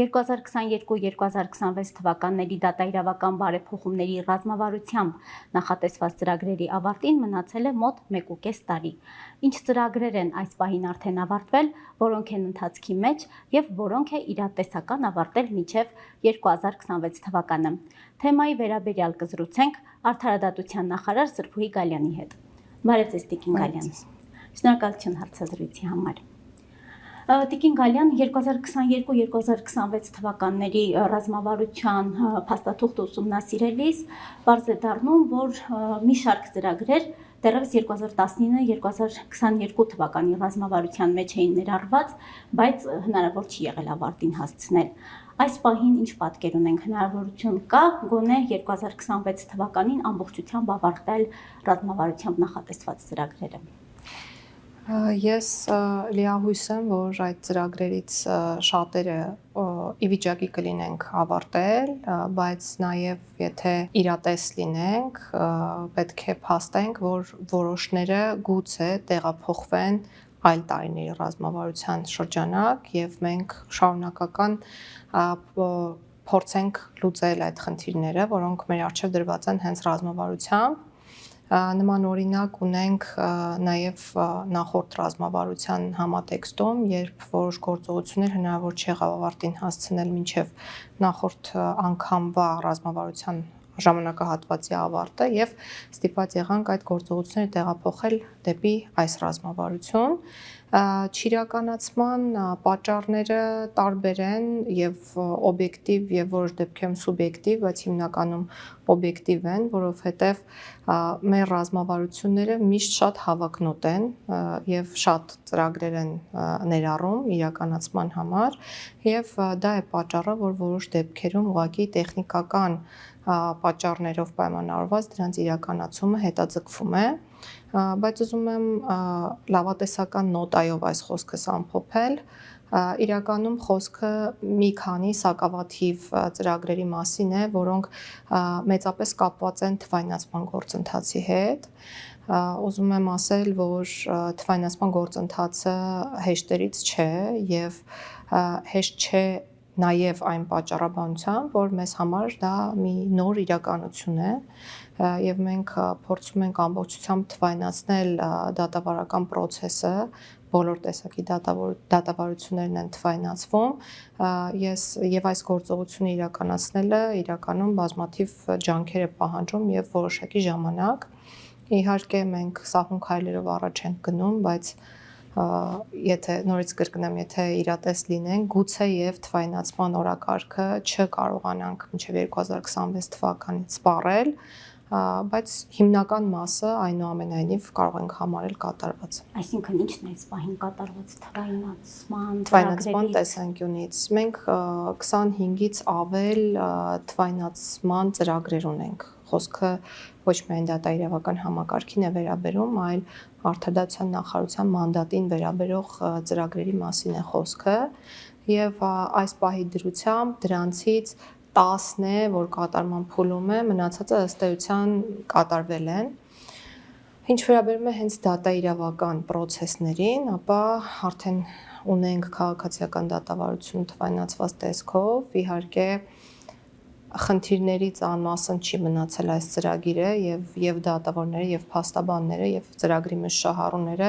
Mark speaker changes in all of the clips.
Speaker 1: 2022-2026 թվականների դատաիրավական բարեփոխումների ռազմավարությամբ նախատեսված ծրագրերի ավարտին մնացել է մոտ 1.5 տարի։ Ինչ ծրագրեր են այս պահին արդեն ավարտվել, որոնք են ընթացքի մեջ եւ որոնք է իրատեսական ավարտել մինչև 2026 թվականը։ Թեմայի վերաբերյալ կզրուցենք Արդարադատության նախարար Սրփուհի Գալյանի հետ։ Բարև ձեզ, Տիկին Գալյան։ Շնորհակալություն հարցազրույցի համար։ Տիկին Գալյան, 2022-2026 թվականների ռազմավարության փաստաթուղթը ուսումնասիրելիս պարզ է դառնում, որ մի շարք ծրագրեր դեռևս 2019-2022 թվականի ռազմավարության մեջ էին ներառված, բայց հնարավոր չի եղել ավարտին հասցնել։ Այս պահին ինչ պատկեր ունենք, հնարավորություն կա գոնե 2026 թվականին ամբողջությամբ ավարտել ռազմավարությամբ նախատեսված ծրագրերը։
Speaker 2: Ես լիահույս եմ, որ այդ ծրագրերից շատերը ի վիճակի կլինենք ավարտել, բայց նաև եթե իրատես լինենք, պետք է փաստենք, որ որոշները գուցե տեղափոխվեն այլ տարիների ռազմավարության շրջանակ եւ մենք շարունակական փորձենք լուծել այդ խնդիրները, որոնք մեր առջև դրված են հենց ռազմավարությամբ։ Նման օրինակ ունենք նաև նախորդ ռազմավարության համատեքստում, երբ որոշ գործողություններ հնարավոր չեղավ ավարտին հասցնել մինչև նախորդ անգամվա ռազմավարության ժամանակահատվածի ավարտը եւ ստիպված եղանք այդ գործողությունները տեղափոխել դեպի այս ռազմավարություն։ Չիրականացման պատճառները տարբեր են եւ օբյեկտիվ եւ որոշ դեպքերում սուբյեկտիվ, բայց հիմնականում օբյեկտիվ են, որովհետեւ մեր ռազմավարությունները միշտ շատ հավակնոտ են եւ շատ ծրագրեր են ներառում իրականացման համար եւ դա է պատճառը, որ որոշ դեպքերում ուղղակի տեխնիկական պատճառներով պայմանավորված դրանց իրականացումը հետաձգվում է, բայց ուզում եմ լավատեսական նոտայով այս խոսքս ամփոփել։ Իրականում խոսքը մի քանի սակավաթիվ ծրագրերի մասին է, որոնք մեծապես կապված են թվայնացման գործընթացի հետ։ Ուզում եմ ասել, որ թվայնացման գործընթացը հեշտերից չէ եւ հեշտ չէ նաև այն պատճառաբանությամբ, որ մեզ համար դա մի նոր իրականություն է եւ մենք փորձում ենք ամբողջությամբ թվայնացնել դատավարական process-ը, բոլոր տեսակի դատավարություններն են թվայնացվում։ Ես եւ այս գործողությունը իրականացնելը իրականում բազմաթիվ ջանքեր է պահանջում եւ որոշակի ժամանակ։ Իհարկե մենք սահուն քայլերով առաջ ենք գնում, բայց եթե նորից կրկնեմ, եթե իրատես լինենք, գուցե եւ թվայնացման օրակարգը չկարողանանք մինչեւ 2026 թվականից սպառել, բայց հիմնական մասը այնուամենայնիվ կարող ենք համարել կատարված։
Speaker 1: Այսինքն ի՞նչն է այս պահին կատարված
Speaker 2: թվայնացման տեսանկյունից։ Մենք 25-ից ավել թվայնացման ծրագրեր ունենք։ Խոսքը ոչ միայն դատաիրավական համակարգին է վերաբերում, այլ Արդարադատության նախարարության մանդատին վերաբերող ծրագրերի մասին է խոսքը եւ այս պահի դրությամբ դրանցից 10 է, որ կատարման փուլում է, մնացածը ըստ էության կատարվել են։ Ինչ վերաբերում է հենց դատաիրավական process-ներին, ապա արդեն ունենք քաղաքացիական դատավարություն թվայնացված տեսքով, իհարկե խնդիրներից անմասն չի մնացել այս ծրագիրը եւ դատավորները եւ փաստաբանները եւ ծրագրի մշահառուները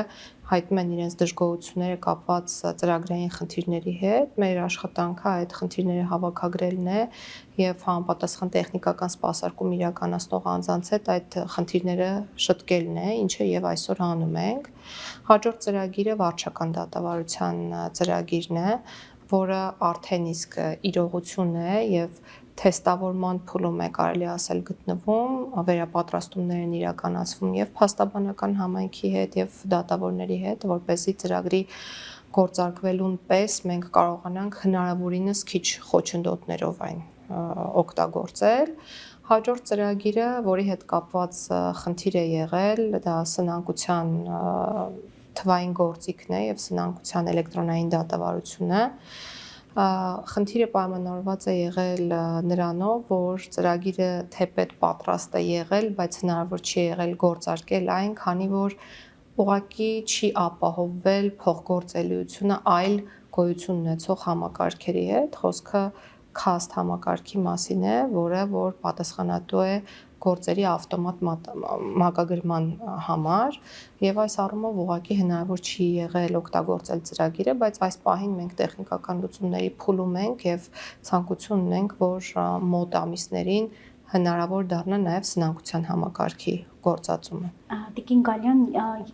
Speaker 2: հայտնում են իրենց դժգոհությունները կապված ծրագրային խնդիրների հետ։ Մեր աշխատանքը այդ խնդիրները հավաքագրելն է եւ համապատասխան տեխնիկական սպասարկում իրականացնող անձանց հետ այդ խնդիրները շտկելն է, ինչը եւ այսօր անում ենք։ Հաջորդ ծրագիրը վարչական դատավարության ծրագիրն է, որը արդեն իսկ իրողություն է եւ թեստավորման փուլում է, կարելի ասել, գտնվում, վերապատրաստումներ են իրականացվում եւ փաստաբանական համայնքի հետ եւ դատավորների հետ, որպեսզի ծրագրի գործարկվելուն պես մենք կարողանանք հնարավորինս քիչ խոչընդոտներով այն օգտագործել։ Հաջորդ ծրագիրը, որի հետ կապված խնդիր է եղել, դա սնանկության թվային գործիքն է եւ սնանկության էլեկտրոնային դատավարությունը։ Խնդիրը պայմանավորված է եղել նրանով, որ ծրագիրը թեպետ պատրաստ է եղել, բայց հնարավոր չի եղել գործարկել այն, քանի որ ուղղակի չի ապահովվել փոխգործելիությունը այլ գոյություն ունեցող համակարգերի հետ, խոսքը CAST համակարգի մասին է, որը որ պատասխանատու է գործերի ավտոմատ մակագրման համար եւ այս առումով ուղղակի հնարավոր չի եղել օգտագործել ծրագիրը, բայց այս պահին մենք տեխնիկական լուծումների փուլում ենք եւ ցանկություն ունենք, որ մոտ ամիսներին հնարավոր դառնա նաեւ սնանկության համակարգի գործածումը։
Speaker 1: Տիկին Գալյան,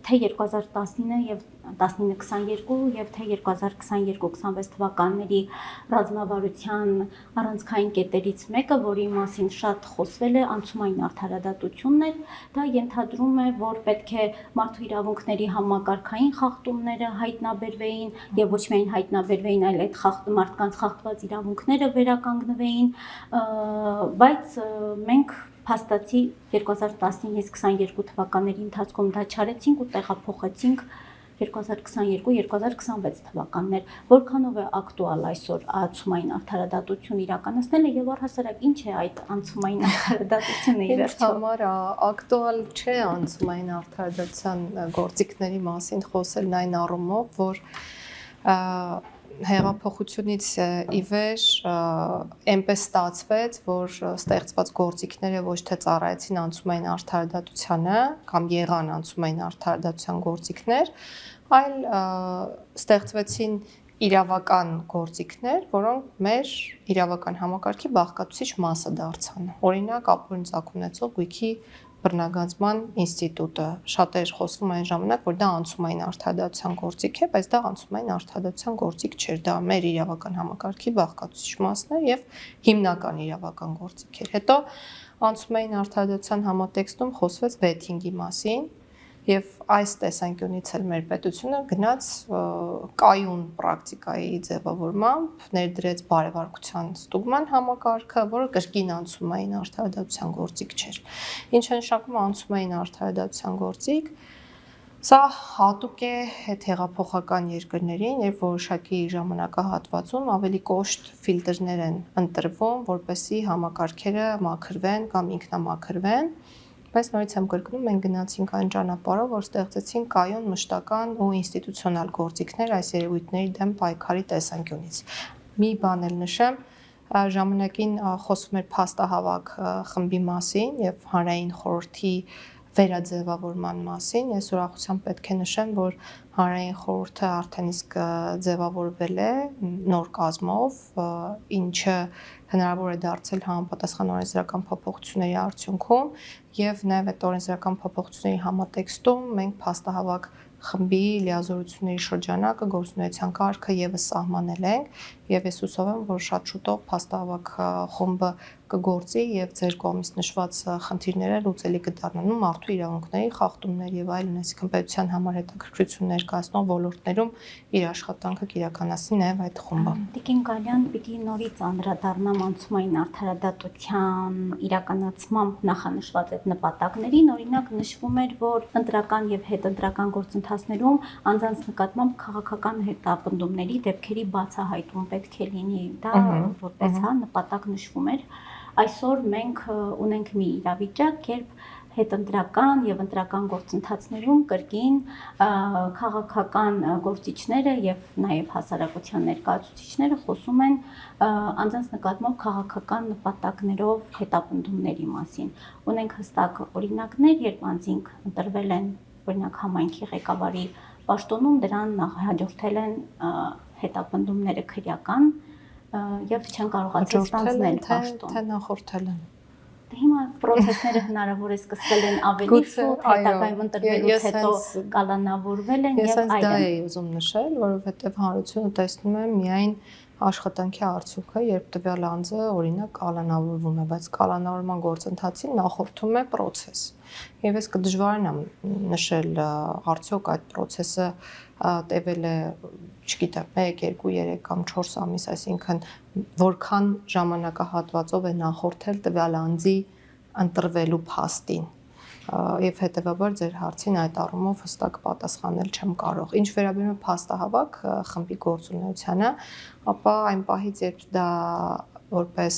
Speaker 1: թե 2019 եւ 1922 եւ թե 2022-26 թվականների ռազմավարության առանցքային կետերից մեկը, որի մասին շատ խոսվել է, անցումային արդարադատությունն էր, դա ենթադրում է, որ պետք է մարդու իրավունքների համակարգային խախտումները հայտնաբերվեին եւ ոչ միայն հայտնաբերվեին, այլ այդ մարդկանց խախտված իրավունքները վերականգնվեին, բայց մենք փաստացի 2019-22 թվականների ընթացքում դա չարեցինք ու տեղափոխեցինք 2022-2026 թվականներ, որքանով է ակտուալ այսօր անցումային արդարադատություն իրականացնելը եւ առհասարակ ինչ է այդ անցումային արդարադատությունը ի վերջո։
Speaker 2: Համար ակտուալ չէ անցումային արդարադատության գործիքների մասին խոսելն այն առումով, որ հեղափոխությունից ի վեր այնպես ստացվեց, որ ստեղծված գործիքները ոչ թե ծառայեցին անցումային արդարադատությանը կամ եղան անցումային արդարադատության գործիքներ, այլ ստեղծվեցին իրավական գործիքներ, որոնք մեր իրավական համակարգի բաղկացուցիչ մասը դարձան։ Օրինակ, ապօրինի ծագում ունեցող գույքի բռնագանձման ինստիտուտը, շատեր խոսվում այն ժամանակ, որ դա անցումային արդարադատության գործիք է, բայց դա անցումային արդարադատության գործիք չէր, դա մեր իրավական համակարգի բաղկացուցիչ մասն էր եւ հիմնական իրավական գործիք էր։ Հետո անցումային արդարադատության համատեքստում խոսվեց վեթինգի մասին եւ այս տեսանկյունից էլ մեր պետությունը գնաց կայուն պրակտիկայի ձևավորմամբ ներդրեց բարեվարկության ստուգման համակարգը, որը կրկին անցումային արդարադատության գործիք չէր։ Ինչ է նշանակում անցումային արդարադատության գործիք։ Սա հատուկ է հետհեղափոխական երկրներին, երբ որոշակի ժամանակահատվածում ավելի կոշտ ֆիլտրներ են ընտրվում, որպեսզի համակարգերը մաքրվեն կամ ինքնամաքրվեն, բայց նորից եմ կրկնում, մենք գնացինք այն ճանապարհով, որ ստեղծեցին կայուն մշտական ու ինստիտուցիոնալ գործիքներ այս երևույթների դեմ պայքարի տեսանկյունից։ Մի բան էլ նշեմ, ժամանակին խոսվում էր փաստահավաք խմբի մասին եւ հանրային խորհրդի վերաձևավորման մասին։ Ես ուրախությամբ պետք է նշեմ, որ հանրային խորհուրդը արդեն իսկ ձևավորվել է նոր կազմով, ինչը հնարավոր է դարձել համապատասխան օրենսդրական փոփոխությունների արդյունքում եւ նաեւ այդ օրենսդրական փոփոխությունների համատեքստում մենք փաստահավաք խմբի լիազորությունների շրջանակը գործունեության կարգը եւս սահմանել ենք եւ ես հուսով եմ, որ շատ շուտով փաստահավաք խումբը կգործի եւ ձեր կողմից նշված խնդիրները լուծելի կդառնան մարդու իրավունքների խախտումներ եւ այլն, այսինքն պետության համար հետաքրքրություն ներկայացնող ոլորտներում իր աշխատանքը կիրականացնի նաեւ այդ խումբը։
Speaker 1: Տիկին Գալյան, պիտի նորից անդրադառնամ անցումային արդարադատության իրականացմամբ նախանշված այդ նպատակներին, օրինակ նշվում էր, որ ընտրական եւ հետընտրական գործընթացներում անձանց նկատմամբ քաղաքական հետապնդումների դեպքերի բացահայտում պետք է լինի, դա որպես նպատակ նշվում էր։ Այսօր մենք ունենք մի իրավիճակ, երբ հետընտրական եւ ընտրական գործընթացներում կրկին քաղաքական գործիչները եւ նաեւ հասարակության ներկայացուցիչները խոսում են անձանց նկատմամբ քաղաքական նպատակներով հետապնդումների մասին։ Ունենք հստակ օրինակներ, երբ անձինք ընտրվել են օրինակ համայնքի ղեկավարի պաշտոնում, դրան հաջորդել են հետապնդումները քրեական եւ չեն կարողացել ստանձնել պաշտոն։
Speaker 2: Թե նախորդել են։
Speaker 1: Հիմա process-ները հնարավոր է սկսվել են ավելի շուտ, հետագայում ընտրվելուց հետո կալանավորվել են եւ այլն։
Speaker 2: Ես դա էի ուզում նշել, որովհետեւ հանրությունը տեսնում է միայն աշխատանքի արդյունքը, երբ տվյալ անձը օրինակ կալանավորվում է, բայց կալանավորման գործընթացին նախորդում է process։ Եվ ես կդժվարանամ նշել արդյոք այդ process-ը տևել է, չգիտեմ, 1, 2, 3 կամ 4 ամիս, այսինքն որքան ժամանակահատվածով է նախորդել տվյալ անձի ընտրվելու փաստին։ Եվ հետեւաբար ձեր հարցին այդ առումով հստակ պատասխանել չեմ կարող։ Ինչ վերաբերում է փաստահավաք խմբի գործունեությանը, ապա այն պահից, երբ դա որպես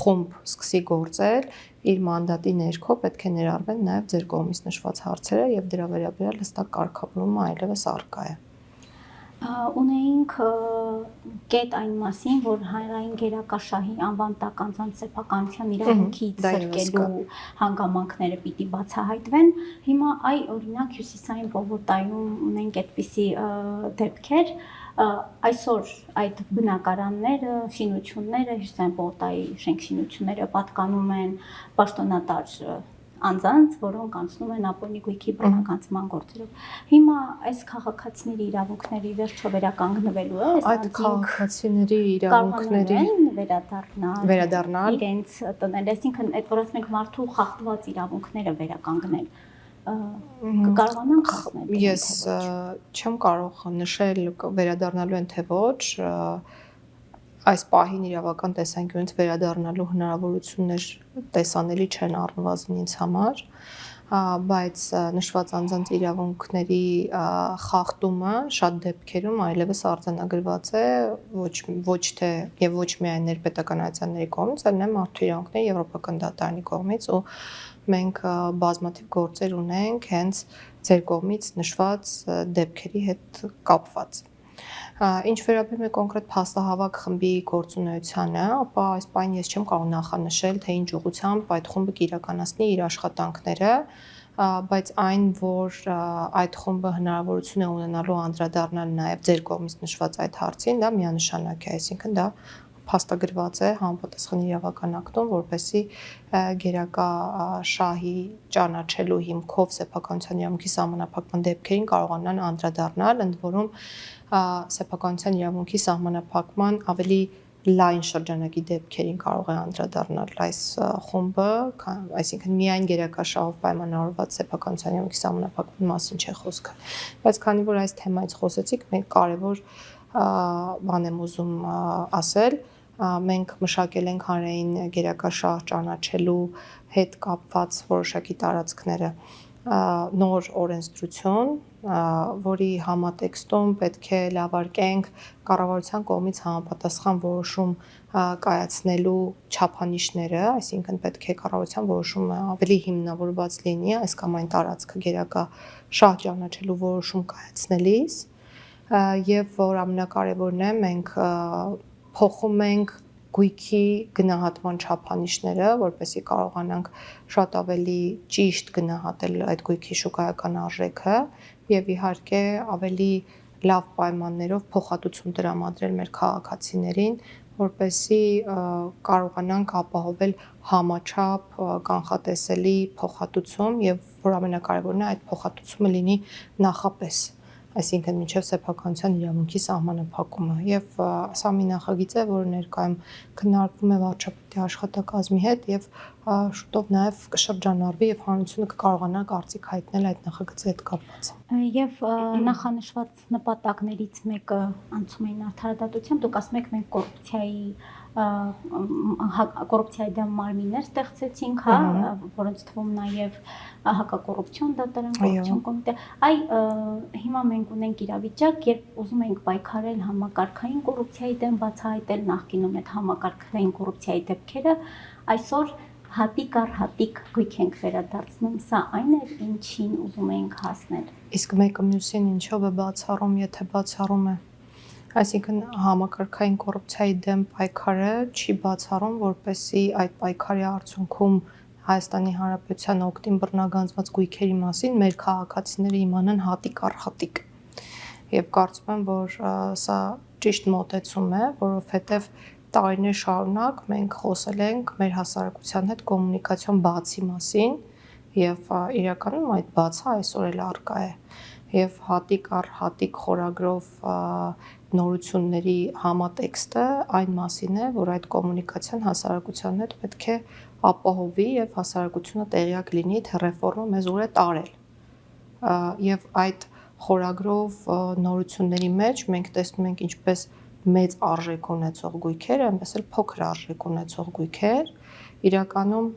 Speaker 2: խումբ սկսի գործել, իր մանդատի ներքո պետք է ներառվեն նաև ձեր կողմից նշված հարցերը եւ դրա վերաբերյալ հստակ կարգավորումը այլևս առկա է։
Speaker 1: Ունեինք կետ այն մասին, որ հանրային գերակաշահի անվան տակ անձանց սեփականության իրավունքից զրկելու հանգամանքները պիտի բացահայտվեն։ Հիմա օրինակ Հյուսիսային պողոտայում ունենք այդպիսի դեպքեր, այսօր այդ բնակարանները, շինությունները, Հյուսիսային պողոտայի շենք-շինությունները պատկանում են պաշտոնատար անձանց, որոնք անցնում են ապօրինի գույքի բռնականացման գործերով։ Հիմա այս քաղաքացիների իրավունքների վերջո վերականգնվելու է,
Speaker 2: այդ քաղաքացիների իրավունքների
Speaker 1: վերադառնալ իրենց տնել, այսինքն այդ որ ասենք մարդու խախտված իրավունքները վերականգնել կկարողանանք հասնել։
Speaker 2: Ես չեմ կարող նշել վերադառնալու են թե ոչ, այս պահին իրավական տեսանկյունից վերադառնալու հնարավորություններ տեսանելի չեն առնվազն ինձ համար, բայց նշված անձանց իրավունքների խախտումը շատ դեպքերում այլևս արձանագրված է ոչ թե եւ ոչ միայն ներպետական այցանների կողմից, այլ նաեւ մարդու իրավունքների եվրոպական դատարանի կողմից, ու մենք բազմաթիվ գործեր ունենք հենց ձեր կողմից նշված դեպքերի հետ կապված։ Ինչ վերաբերում է կոնկրետ փաստահավաք խմբի գործունեությանը, ապա այս պահին ես չեմ կարող նախանշել, թե ինչ ուղղությամբ այդ խումբը կիրականացնի իր աշխատանքները, բայց այն, որ այդ խումբը հնարավորություն է ունենալու անդրադառնալ նաև ձեր կողմից նշված այդ հարցին, դա միանշանակ է, այսինքն դա փաստագրված է համապատասխան իրավական ակտում, որպեսզի գերակա շահի ճանաչելու հիմքով սեփականության իրավունքի սահմանափակման դեպքերին կարողանան անդրադառնալ, ընդ որում սեփականության իրավունքի սահմանափակման ավելի լայն շրջանակի դեպքերին կարող է անդրադառնալ այս խումբը, այսինքն միայն գերակաշահով պայմանավորված սեփականության իրավունքի սահմանափակման մասին չէ խոսքը, բայց քանի որ այս թեմայից խոսեցիք, մենք կարևոր բան եմ ուզում ասել, մենք մշակել ենք հանրային գերակաշահ ճանաչելու հետ կապված որոշակի տարածքները նոր օրենսդրություն, որի համատեքստում պետք է լավարկենք կառավարության կողմից համապատասխան որոշում կայացնելու չափանիշները, այսինքն պետք է կառավարության որոշումը ավելի հիմնավորված լինի այս կամ այն տարածքը գերակա շահ ճանաչելու որոշում կայացնելիս, եւ որ ամենակարևորն է, մենք փոխում ենք գույքի գնահատման չափանիշները, որպեսզի կարողանանք շատ ավելի ճիշտ գնահատել այդ գույքի շուկայական արժեքը եւ իհարկե ավելի լավ պայմաններով փոխհատուցում տրամադրել մեր քաղաքացիներին, որպեսզի կարողանանք ապահովել համաչափ կանխատեսելի փոխհատուցում եւ որ ամենակարևորն է այդ փոխհատուցումը լինի նախապես, այսինքն մինչև սեփականության իրավունքի սահմանափակումը եւ սա մի նախագիծ է, որը ներկայում քննարկվում է վարչապետի աշխատակազմի հետ եւ շուտով նաեւ կշրջանառվի եւ հանրությունը կկարողանա կարծիք հայտնել այդ նախագծի հետ կապված։
Speaker 1: Եվ նախանշված նպատակներից մեկը անցումային արդարադատությամբ դուք ասում եք մենք կոռուպցիայի դեմ մարմիններ ստեղծեցինք, հա, որոնց թվում նաև հակակոռուպցիոն դատարան, կոռուպցիոն կոմիտե։ Հիմա մենք ունենք իրավիճակ, երբ ուզում ենք պայքարել համակարգային կոռուպցիայի դեմ, բացահայտել նախկինում այդ համակարգային կոռուպցիայի դեպքերը, այսօր հատիկ առ հատիկ գույք ենք վերադարձնում, սա այն է, ինչին ուզում ենք հասնել։
Speaker 2: Իսկ մեկը մյուսին ինչով է բացառում, եթե բացառում է։ Այսինքն համակարգային կոռուպցիայի դեմ պայքարը չի բացառում, որպեսզի այդ պայքարի արդյունքում Հայաստանի Հանրապետության օգտին բռնագանձված գույքերի մասին մեր քաղաքացիները իմանան հատիկ առ հատիկ։ Եվ կարծում եմ, որ սա ճիշտ մոտեցում է, որովհետև տարիներ շարունակ մենք խոսել ենք մեր հասարակության հետ կոմունիկացիոն բացի մասին եւ իրականում այդ բացը այսօր էլ առկա է եւ հատիկ առ հատիկ խորագրով նորությունների համատեքստը այն մասին է, որ այդ կոմունիկացիան հասարակության հետ պետք է ապահովի եւ հասարակությունը տեղյակ լինի, թե ռեֆորմը մեզ ուր է տարել։ Եվ այդ խորագրով նորությունների մեջ մենք տեսնում ենք ինչպես մեծ արժեք ունեցող գույքեր, այնպես էլ փոքր արժեք ունեցող գույքեր, իրականում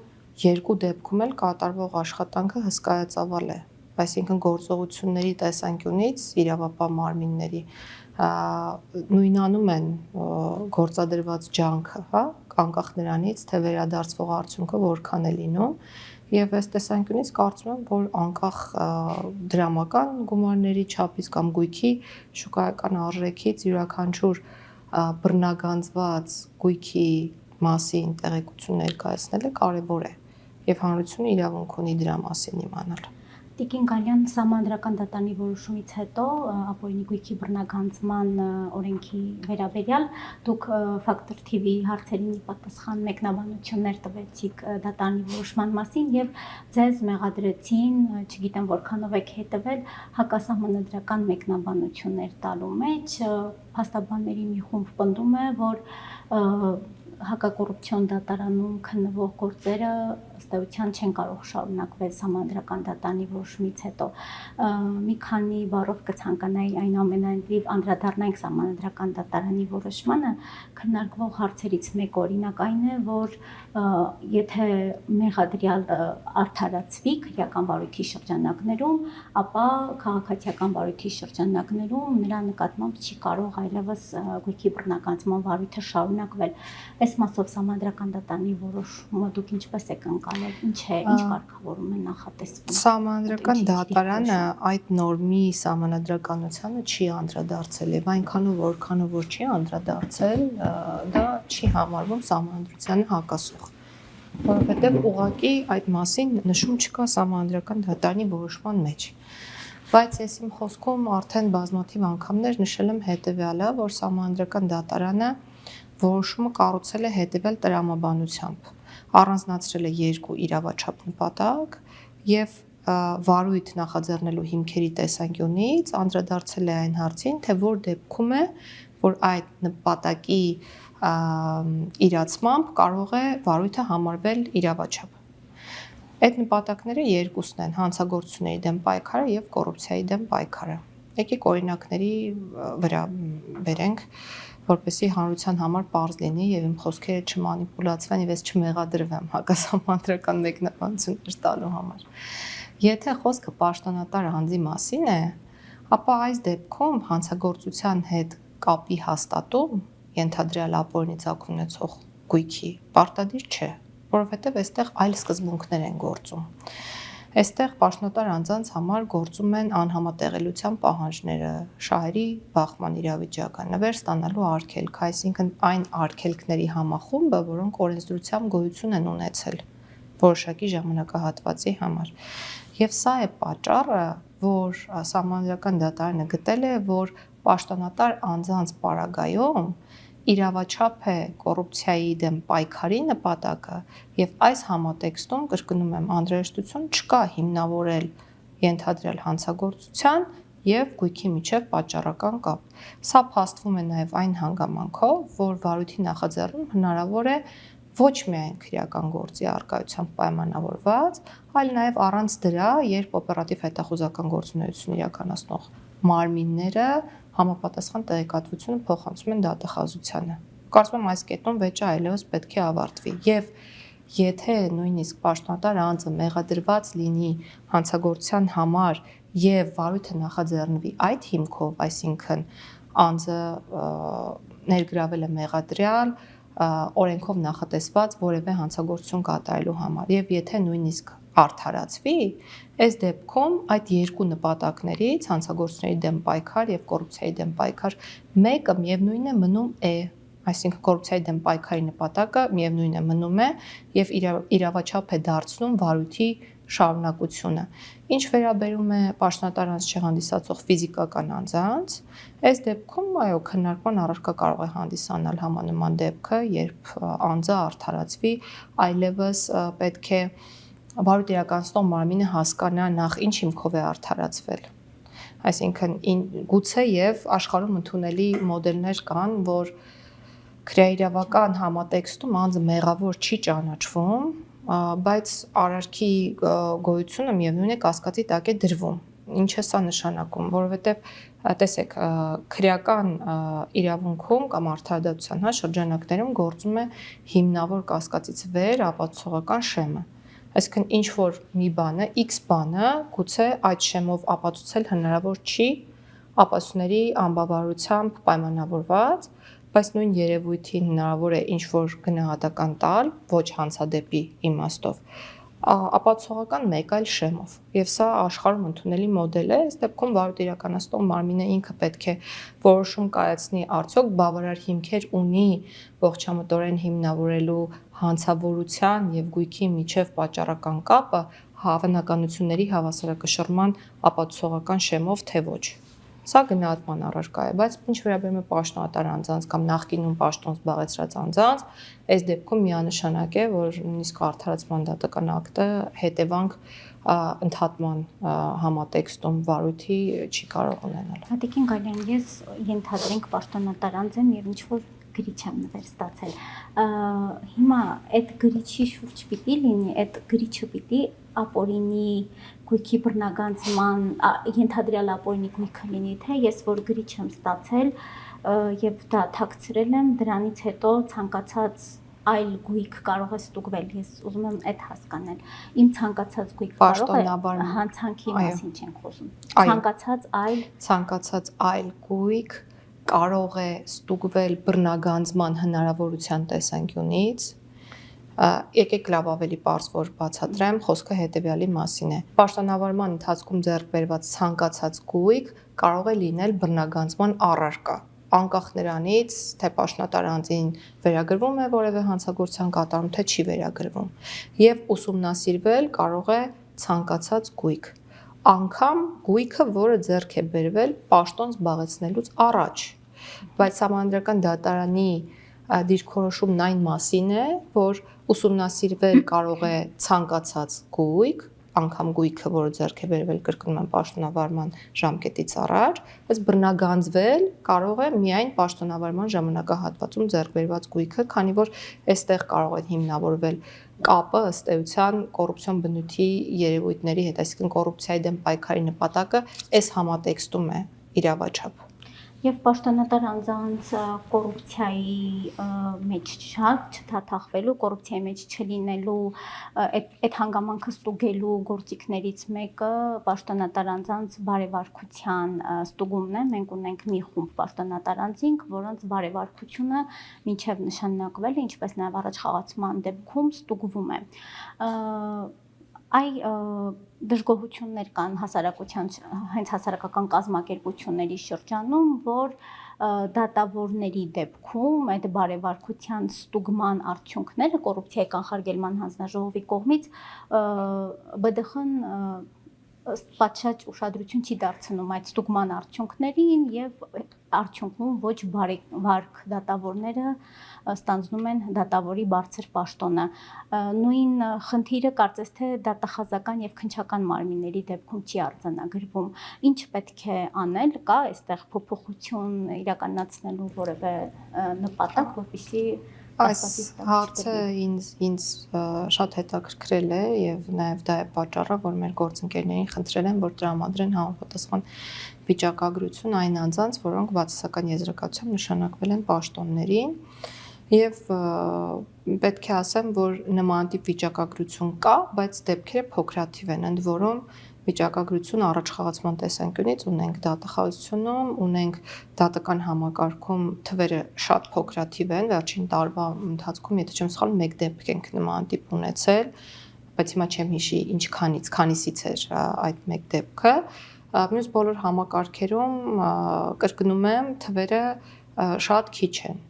Speaker 2: երկու դեպքում էլ կատարվող աշխատանքը հսկայածավալ է, այսինքն գործողությունների տեսանկյունից իրավապահ մարմինների նույնանում են գործադրված ջանքը, հա, անկախ նրանից, թե վերադարձվող արդյունքը որքան է լինում, եւ այս տեսանկյունից կարծում եմ, որ անկախ դրամական գումարների չափից կամ գույքի շուկայական արժեքից յուրաքանչյուր բռնագանձված գույքի մասին տեղեկություն ներկայացնելը կարեւոր է եւ հանրությունը իրավունք ունի դրա մասին իմանալ։
Speaker 1: Տիկին Գալյան, Սահմանադրական դատարանի որոշումից հետո ապօրինի գույքի բռնագանձման օրենքի վերաբերյալ դուք ֆակտոր TV-ի հարցերին պատասխան մեկնաբանություններ տվեցիք դատարանի որոշման մասին եւ ձեզ մեղադրեցին, չգիտեմ որքանով եք հետեւել, հակասահմանադրական մեկնաբանություններ տալու մեջ, փաստաբանների մի խումբ պնդում է, որ հակակոռուպցիոն դատարանում քննվող գործերը ըստ էության չեն կարող շարունակվել Սահմանադրական դատարանի որոշումից հետո։ Մի քանի բառով կցանկանայի այնուամենայնիվ անդրադառնանք Սահմանադրական դատարանի որոշմանը, քննարկվող հարցերից մեկ օրինակ այն է, որ եթե մեղադրյալ արդարացվի քրեական վարույթի շրջանակներում, ապա քաղաքացիական վարույթի շրջանակներում նրա նկատմամբ չի կարող այլևս գույքի բռնագանձման վարույթը շարունակվել։ Այս մասով Սահմանադրական դատարանի որոշումը դուք ինչպես եք ընկալել, ինչ կարգավորում է նախատեսվում։
Speaker 2: Սահմանադրական դատարանը այդ նորմի սահմանադրականությանը չի անդրադարձել եւ այնքանով որքանով որ չի անդրադարձել, դա չի համարվում սահմանադրությանը հակասող, որովհետեւ ուղղակի այդ մասին նշում չկա Սահմանադրական դատարանի որոշման մեջ։ Բայց ես իմ խոսքում արդեն բազմաթիվ անգամներ նշել եմ հետեւյալը, որ Սահմանադրական դատարանը որոշումը կառուցել է հետևյալ տրամաբանությամբ, առանձնացրել է երկու իրավաչափ նպատակ եւ վարույթ նախաձեռնելու հիմքերի տեսանկյունից անդրադարձել է այն հարցին, թե որ դեպքում է, որ այդ նպատակի իրացմամբ կարող է վարույթը համարվել իրավաչափ։ Այդ նպատակները երկուսն են՝ հանցագործությունների դեմ պայքարը եւ կոռուպցիայի դեմ պայքարը։ Եկեք օրինակների վրա բերենք, որպեսզի հանրության համար պարզ լինի եւ իմ խոսքերը չմանիպուլացվեն եւ ես չմեղադրվեմ հակասահմանադրական մեկնաբանություններ տալու համար։ Եթե խոսքը պաշտոնատար անձի մասին է, ապա այս դեպքում հանցագործության հետ կապի հաստատում ենթադրյալ ապօրինի ծագում ունեցող գույքի պարտադիր չէ, որովհետեւ այստեղ այլ սկզբունքներ են գործում։ Այստեղ պաշտոնատար անձանց համար գործում են անհամատեղելիության պահանջները, շահերի բախման իրավիճակը, նվեր ստանալու արգելք, այսինքն այն արգելքների համախումբը, որոնք օրենսդրությամբ գոյություն են ունեցել որոշակի ժամանակահատվածի համար։ Եվ սա է պատճառը, որ Սահմանադրական դատարանը գտել է, որ պաշտոնատար անձանց պարագայում իրավաչափ է կոռուպցիայի դեմ պայքարի նպատակը եւ այս համատեքստում, կրկնում եմ, անհրաժեշտություն չկա հիմնավորել ենթադրյալ հանցագործության եւ գույքի միջև պատճառական կապ։ Սա փաստվում է նաեւ այն հանգամանքով, որ վարույթի նախաձեռնում հնարավոր է ոչ միայն քրեական գործի առկայությամբ պայմանավորված, այլ նաեւ առանց դրա, երբ օպերատիվ հետախուզական գործունեություն իրականացնող մարմինները համապատասխան տեղեկատվությունը փոխանցում են դատախազությանը։ Կարծում եմ այս կետում վեճը այլևս պետք է ավարտվի։ Եվ եթե նույնիսկ պաշտոնատար անձը մեղադրված լինի հանցագործության համար եւ վարույթը նախաձեռնվի այդ հիմքով, այսինքն անձը ներգրավել է մեղադրյալ օրենքով նախատեսված որևէ հանցագործություն կատարելու համար եւ եթե նույնիսկ արդարացվի, այս դեպքում այդ երկու նպատակներից հանցագործությունների դեմ պայքար եւ կոռուպցիայի դեմ պայքար մեկը միևնույն է մնում է, այսինքն կոռուպցիայի դեմ պայքարի նպատակը միևնույն է մնում է եւ իրավաչափ է դարձնում վարույթի շարունակությունը։ Ինչ վերաբերում է պաշտոնատար անձ չհանդիսացող ֆիզիկական անձանց, այս դեպքում այո քննարկման առարկա կարող է հանդիսանալ համանման դեպքը, երբ անձը արդարացվի, այլևս պետք է վարույթ իրականացնող մարմինը հասկանա նախ ինչ հիմքով է արդարացվել։ Այսինքն գուցե եւ աշխարհում ընդունելի մոդելներ կան, որ քրեաիրավական համատեքստում անձը մեղավոր չի ճանաչվում, բայց արարքի գոյությունը միևնույն է կասկածի տակ է դրվում։ Ինչ է սա նշանակում, որովհետեւ տեսեք, քրեական իրավունքում կամ արդարադատության շրջանակներում գործում է հիմնավոր կասկածից վեր ապացուցողական շեմը։ Այսինքն ինչ որ մի բանը, X բանը, գուցե այդ շեմով ապացուցել հնարավոր չի, ապացույցների անբավարարությամբ պայմանավորված, բայց նույն երևույթին հնարավոր է ինչ-որ գնահատական տալ, ոչ հանցադեպի իմաստով, ապացուցողական մեկ այլ շեմով։ Եվ սա աշխարհում ընդունելի մոդել է, այս դեպքում վարույթ իրականացնող մարմինը ինքը պետք է որոշում կայացնի, արդյոք բավարար հիմքեր ունի ողջամտորեն հիմնավորելու հանցավորության եւ գույքի միջև պատճառական կապը հավանականությունների հավասարակշռման ապացուցողական շեմով, թե ոչ։ Սա գնահատման առարկա է, բայց ինչ վերաբերում է պաշտոնատար անձանց կամ նախկինում պաշտոն զբաղեցրած անձանց, այս դեպքում միանշանակ է, որ նույնիսկ արդարացման դատական ակտը հետևանք ընդհատման համատեքստում վարույթի չի կարող ունենալ։
Speaker 1: Հատիկին Գալյան, ես ենթադրենք պաշտոնատար անձ եմ եւ ինչ-որ գրիչ եմ նվեր ստացել։ Հիմա այդ գրիչի շուրջ պիտի լինի, այդ գրիչը պիտի ապօրինի գույքի բռնագանձման, ենթադրյալ ապօրինի գույքը լինի, թե ես որ գրիչ եմ ստացել եւ դա թաքցրել եմ, դրանից հետո ցանկացած այլ գույք կարող է ստուգվել, ես ուզում եմ այդ հասկանալ։ Իմ ցանկացած գույք կարող է հանցանքի մասին չենք խոսում։
Speaker 2: Ցանկացած այլ գույք կարող է ստուգվել բռնագանձման հնարավորության տեսանկյունից։ Եկեք լավ ավելի պարզ որ բացատրեմ, խոսքը հետևյալի մասին է։ Պաշտոնավարման ընթացքում ձեռք բերված ցանկացած գույք կարող է լինել բռնագանձման առարկա, անկախ նրանից, թե պաշտոնատար անձին վերագրվում է որևէ հանցագործության կատարում, թե չի վերագրվում, եւ ուսումնասիրվել կարող է ցանկացած գույք, անգամ գույքը, որը ձեռք է բերվել պաշտոն զբաղեցնելուց առաջ, բայց Սահմանադրական դատարանի դիրքորոշումն այն մասին է, որ ուսումնասիրվել կարող է ցանկացած գույք, անգամ գույքը, որը ձեռք է բերվել կրկնում եմ պաշտոնավարման ժամկետից առաջ, բայց բռնագանձվել կարող է միայն պաշտոնավարման ժամանակահատվածում ձեռք բերված գույքը, քանի որ այստեղ կարող է հիմնավորվել կապը ըստ էության կոռուպցիոն բնույթի երևույթների հետ, այսինքն կոռուպցիայի դեմ պայքարի նպատակը այս համատեքստում է իրավաչափ։
Speaker 1: Եվ պաշտոնատար անձանց կոռուպցիայի մեջ չթաթախվելու, կոռուպցիայի մեջ չլինելու, այդ հանգամանքը ստուգելու գործիքներից մեկը պաշտոնատար անձանց բարեվարկության ստուգումն է։ Մենք ունենք մի խումբ պաշտոնատար անձինք, որոնց բարեվարկությունը մինչև նշանակվել է, ինչպես նաև առաջխաղացման դեպքում ստուգվում է։ Այ դժգոհություններ կան հասարակության, հենց հասարակական կազմակերպությունների շրջանում, որ դատավորների դեպքում այդ բարեվարկության ստուգման արդյունքները կոռուպցիայի կանխարգելման հանձնաժողովի կողմից ԲԴԽ-ն պատշաճ ուշադրություն չի դարձնում այդ ստուգման արդյունքներին եւ արդյունքում ոչ բարեվարք դատավորները ստանձնում են դատավորի բարձր պաշտոնը։ Նույն խնդիրը կարծես թե դատախազական եւ քննչական մարմինների դեպքում չի արձանագրվում։ Ինչ պետք է անել, կա այստեղ փոփոխություն իրականացնելու որևէ նպատակ, որպեսզի
Speaker 2: այս հարցը ինձ շատ հետաքրքրել է եւ նաեւ դա է պատճառը, որ մեր գործընկերներին խնդրել են, որ տրամադրեն համապատասխան վիճակագրություն այն անձանց, որոնք բացասական եզրակացությամբ նշանակվել են պաշտոններին եւ պետք է ասեմ, որ նման տիպ վիճակագրություն կա, բայց դեպքերը փոքրաթիվ են, ընդ որում վիճակագրություն առաջխաղացման տեսանկյունից ունենք դատախազությունում, ունենք դատական համակարգում թվերը շատ փոքրաթիվ են, վերջին տարվա ընթացքում, եթե չեմ սխալվում, 1 դեպք ենք նման տիպ ունեցել, բայց հիմա չեմ հիշի քանիսից էր այդ 1 դեպքը։ Մյուս բոլոր համակարգերում կրկնում եմ, թվերը շատ քիչ են։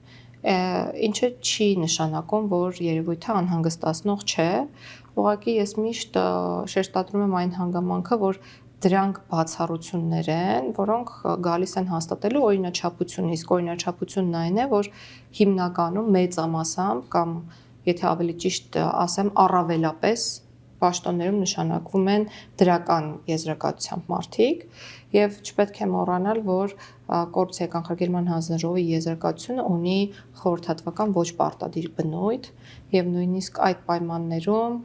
Speaker 2: Ինչը չի նշանակում, որ երևույթը անհանգստացնող չէ, ուղղակի ես միշտ շեշտադրում եմ այն հանգամանքը, որ դրանք բացառություններ են, որոնք գալիս են հաստատելու օրինաչափություն, իսկ օրինաչափությունն այն է, որ հիմնականում մեծամասամբ կամ եթե ավելի ճիշտ ասեմ, առավելապես պաշտոններում նշանակվում են դրական եզրակացությամբ մարդիկ եւ չպետք է մոռանալ, որ կոռուպցիայի կանխարգելման հանձնաժողովի եզրակացությունը ունի խորհրդատվական ոչ պարտադիր բնույթ եւ նույնիսկ այդ պայմաններում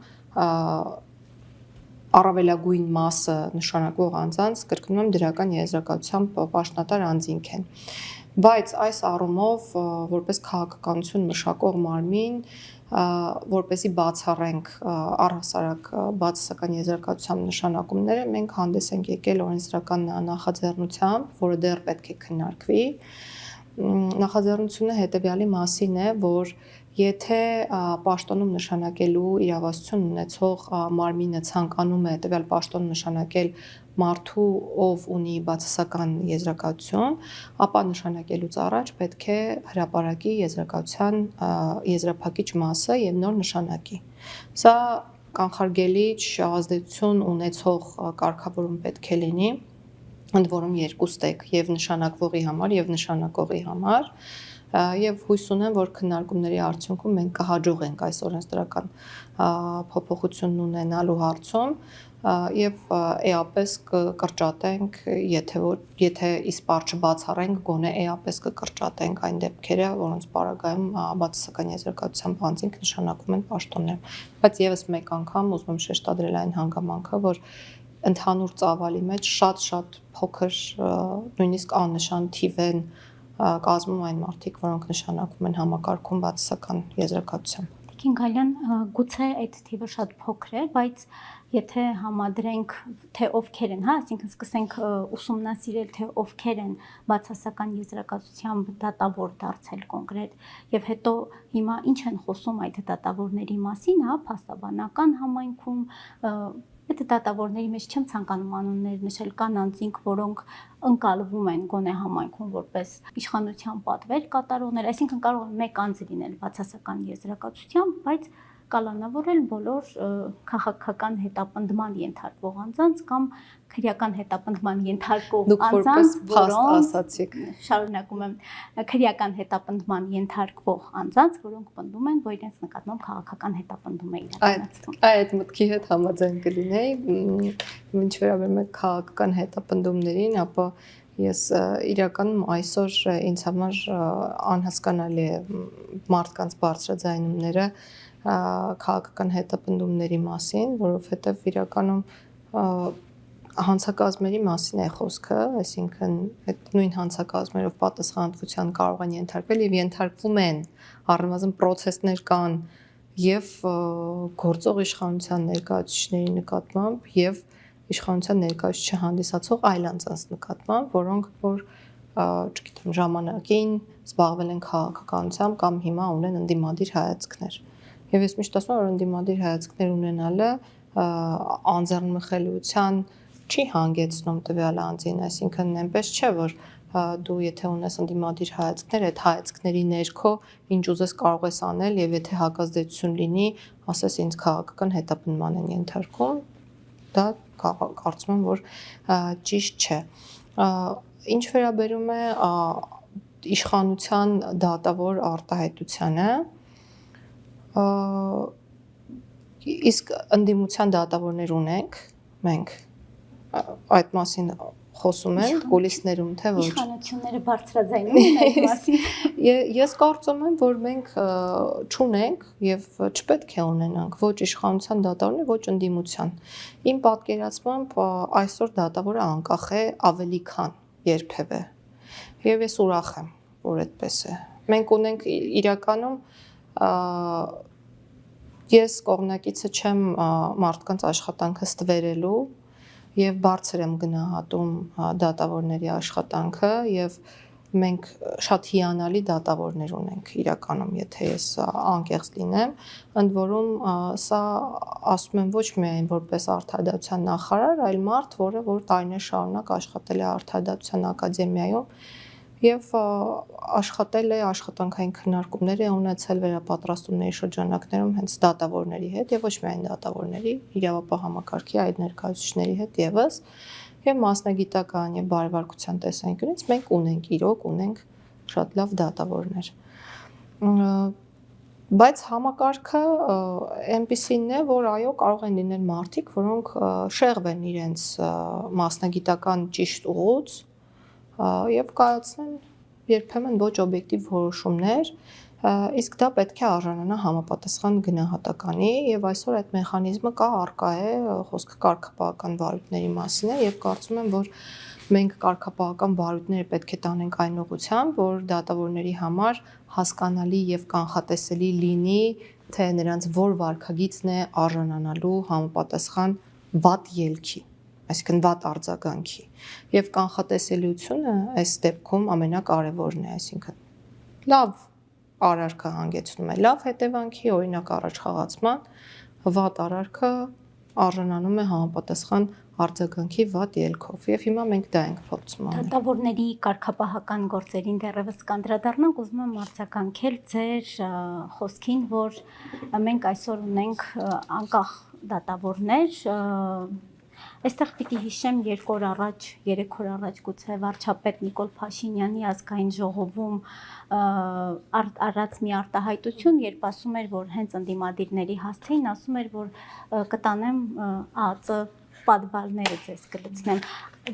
Speaker 2: առավելագույն մասը նշանակվող անձանց կրկնում եմ դրական եզրակացությամբ պաշտոնատար անձինք են։ Բայց այս առումով որպես քաղաքականություն մշակող մարմին որպեսզի բացառենք առհասարակ բացասական եզրակացության նշանակումները, մենք հանդես ենք եկել օրենսդրական նախաձեռնությամբ, որը դեռ պետք է քննարկվի։ Նախաձեռնությունը հետևյալի մասին է, որ եթե պաշտոնում նշանակելու իրավասություն ունեցող մարմինը ցանկանում է տվյալ պաշտոն նշանակել մարդու, ով ունի բացասական եզրակացություն, ապա նշանակելուց առաջ պետք է հրապարակի եզրակացության եզրափակիչ մասը եւ նոր նշանակի։ Սա կանխարգելիչ ազդեցություն ունեցող կարգավորում պետք է լինի, ընդ որում երկու ստեկ եւ նշանակվողի համար եւ նշանակողի համար, եւ հույս ունեմ, որ քննարկումների արդյունքում մենք կհաջողենք այս օրենսդրական փոփոխությունն ունենալու հարցում եւ էապես կկրճատենք, եթե իսպառ չբացառենք, գոնե էապես կկրճատենք այն դեպքերը, որոնց պարագայում բացասական եզրակացությամբ անձինք նշանակվում են պաշտոններում։ Բայց եւս մեկ անգամ ուզում եմ շեշտադրել այն հանգամանքը, որ ընդհանուր ծավալի մեջ շատ փոքր, նույնիսկ աննշան թիվ են կազմում այն մարդիկ, որոնք նշանակվում են համակարգում բացասական եզրակացությամբ։
Speaker 1: Տիկին Գալյան, գուցե այդ թիվը շատ փոքր է, բայց եթե համադրենք, թե ովքեր են, այսինքն սկսենք ուսումնասիրել, թե ովքեր են բացասական եզրակացությամբ դատավոր դարձել կոնկրետ, եւ հետո հիմա ինչ են խոսում այդ դատավորների մասին, փաստաբանական համայնքում, այդ դատավորների մեջ չեմ ցանկանում անուններ նշել, կան անձինք, որոնք ընկալվում են գոնե համայնքում որպես իշխանության պատվեր կատարողներ, այսինքն կարող է մեկ անձ լինել բացասական եզրակացությամբ, բայց կալանավորել բոլոր քաղաքական հետապնդման ենթարկվող անձանց կամ քրեական հետապնդման ենթարկող անձանց,
Speaker 2: որոնք
Speaker 1: շարունակում եմ քրեական հետապնդման ենթարկվող անձանց, որոնք պնդում են, որ իրենց նկատմամբ քաղաքական հետապնդում է իրականացվում։
Speaker 2: Այդ մտքի հետ համաձայն կլինեի, ինչ վերաբերում է քաղաքական հետապնդումներին, ապա ես իրականում այսօր ինձ համար անհասկանալի է մարդկանց բարձրաձայնումները քաղաքական հետապնդումների մասին, որովհետև իրականում հանցակազմերի մասին է խոսքը, այսինքն այդ նույն հանցակազմերով պատասխանատվության կարող են ենթարկվել եւ ենթարկվում են, առնվազն պրոցեսներ կան եւ գործող իշխանության ներկայացուցիչների նկատմամբ եւ իշխանության ներկայացուցիչ չհանդիսացող այլ անձանց նկատմամբ, որոնք որ չգիտեմ ժամանակին զբաղվել են քաղաքականությամբ կամ հիմա ունեն ընդդիմադիր հայացքներ։ Եվ ես միշտ ասում եմ, որ ընդդիմադիր հայացքներ ունենալը անձեռնմխելիության չի հանգեցնում տվյալ անձին, այսինքն այնպես չէ, որ դու եթե ունես ընդդիմադիր հայացքներ, այդ հայացքների ներքո ինչ ուզես կարող ես անել եւ եթե հակազդեցություն լինի, ասես ինձ քաղաքական հետապնդման են ենթարկում, դա կարծում եմ, որ ճիշտ չէ։ Ինչ վերաբերում է իշխանության դատավոր արտահայտությանը, իսկ ընդդիմության դատավորներ ունենք մենք այդ մասին խոսում են կուլիսներում, թե ոչ։
Speaker 1: Իշխանությունները բարձրաձայնում են այդ մասին։
Speaker 2: Ես կարծում եմ, որ մենք չունենք եւ չպետք է ունենանք ոչ իշխանության դատավորներ, ոչ ընդդիմության։ Իմ պատկերացմամբ այսօր դատավորը անկախ է ավելի քան երբևէ։ Եվ ես ուրախ եմ, որ այդպես է։ Մենք ունենք իրականում ես կողմնակիցը չեմ մարդկանց աշխատանքը ստվերելու եւ բարձր եմ գնահատում դատավորների աշխատանքը եւ մենք շատ հիանալի դատավորներ ունենք իրականում, եթե ես անկեղծ լինեմ, ընդ որում սա ասում եմ ոչ միայն որպես արդարադատության նախարար, այլ մարդ, որը որ տարիներ շարունակ աշխատել է արդարադատության ակադեմիայում եւ աշխատել է աշխատանքային քննարկումներ է ունեցել վերապատրաստումների շրջանակներում հենց դատավորների հետ եւ ոչ միայն դատավորների, իրավապահ համակարգի այլ ներկայացուցիչների հետ եւս եւ մասնագիտական եւ բարեվարկության տեսանկյունից մենք ունենք շատ լավ դատավորներ։ Բայց համակարգը այնպիսին է, որ այո, կարող են լինել մարդիկ, որոնք շեղվեն իրենց մասնագիտական ճիշտ ուղուց եւ կայացնեն երբեմն ոչ օբյեկտիվ որոշումներ, իսկ դա պետք է արժանանա համապատասխան գնահատականի եւ այսօր այդ մեխանիզմը կա, առկա է, խոսքը կարգապահական վարույթների մասին է եւ կարծում եմ, որ մենք կարգապահական վարույթները պետք է տանենք այն ուղղությամբ, որ դատավորների համար հասկանալի եւ կանխատեսելի լինի թե նրանց որ վարքագիծն է արժանանալու համապատասխան վատ ելքի, այսինքն վատ արձագանքի, եւ կանխատեսելիությունը այս դեպքում ամենակարևորն է, այսինքն լավ արարքը հանգեցնում է լավ հետևանքի, օրինակ առաջխաղացման, վատ արարքը արժանանում է համապատասխան արձագանքի վատ ելքով եւ հիմա մենք դա ենք փորձում անել։
Speaker 1: Դատավորների կարգապահական գործերին դեռևս կանդրադառնանք, ուզում եմ արձագանքել ձեր խոսքին, որ մենք այսօր ունենք անկախ դատավորներ, այստեղ պիտի հիշեմ 2 օր առաջ, 3 օր առաջ գուցե վարչապետ Նիկոլ Փաշինյանի ազգային ժողովում արած մի արտահայտություն, երբ ասում էր, որ հենց ընդդիմադիրների հասցեին, ասում էր, որ կտանեմ ԱԱԾ պատվալները ձեզ կլցնեմ։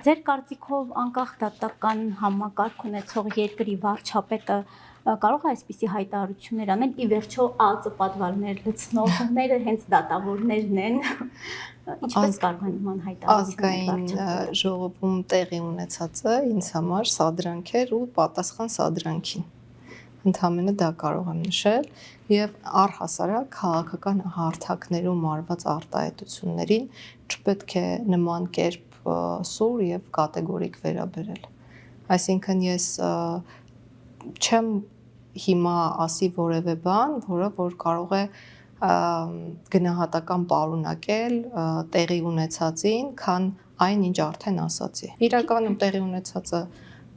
Speaker 1: Ձեր կարծիքով անկախ դատական համակարգ ունեցող երկրի վարչապետը կարող է այսպիսի հայտարարություններ անել, ի վերջո ԱԱԾ պատվալներ լցնողները հենց դատավորներն են։ Ինչպես կարող են նման հայտարարություններ
Speaker 2: ազգային ժողովում տեղի ունեցածը ինձ համար սադրանք էր ու պատասխան սադրանքին։ Ընդհանրապես դա կարող եմ նշել եւ առհասարակ քաղաքական հարթակներում արված արտահայտություններին չպետք է նման կերպ սուր եւ կատեգորիկ վերաբերել։ Այսինքն ես չեմ հիմա ասի որևէ բան, որը որ կարող է գնահատական պարունակել տեղի ունեցածին, քան այն ինչ արդեն ասացի։ Իրականում տեղի ունեցածը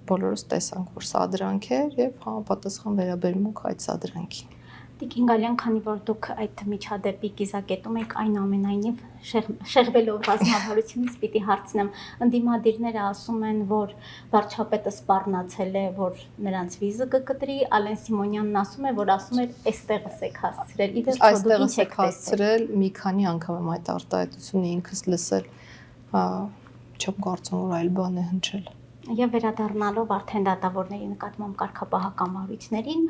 Speaker 2: բոլորս տեսանք, որ սադրանք էր եւ համապատասխան վերաբերմունք այդ սադրանքին։
Speaker 1: Տիկին Գալյան, քանի որ դուք այդ միջադեպի կիզակետում եք, այնուամենայնիվ շեղվելով ռազմավարությունից պիտի հարցնեմ, ընդդիմադիրները ասում են, որ վարչապետը սպառնացել է, որ նրանց վիզը կկտրի, Ալեն Սիմոնյանն ասում է, որ ասում էր այստեղս եք հասցրել։ Ի վերջո դուք ինչ եք
Speaker 2: հասցրել, մի քանի անգամ եմ այդ արտահայտությունը ինքս լսել, չեմ կարծում, որ այլ բան է հնչել։
Speaker 1: Եվ վերադառնալով արդեն դատավորների նկատմամբ կարգապահական մարույթներին,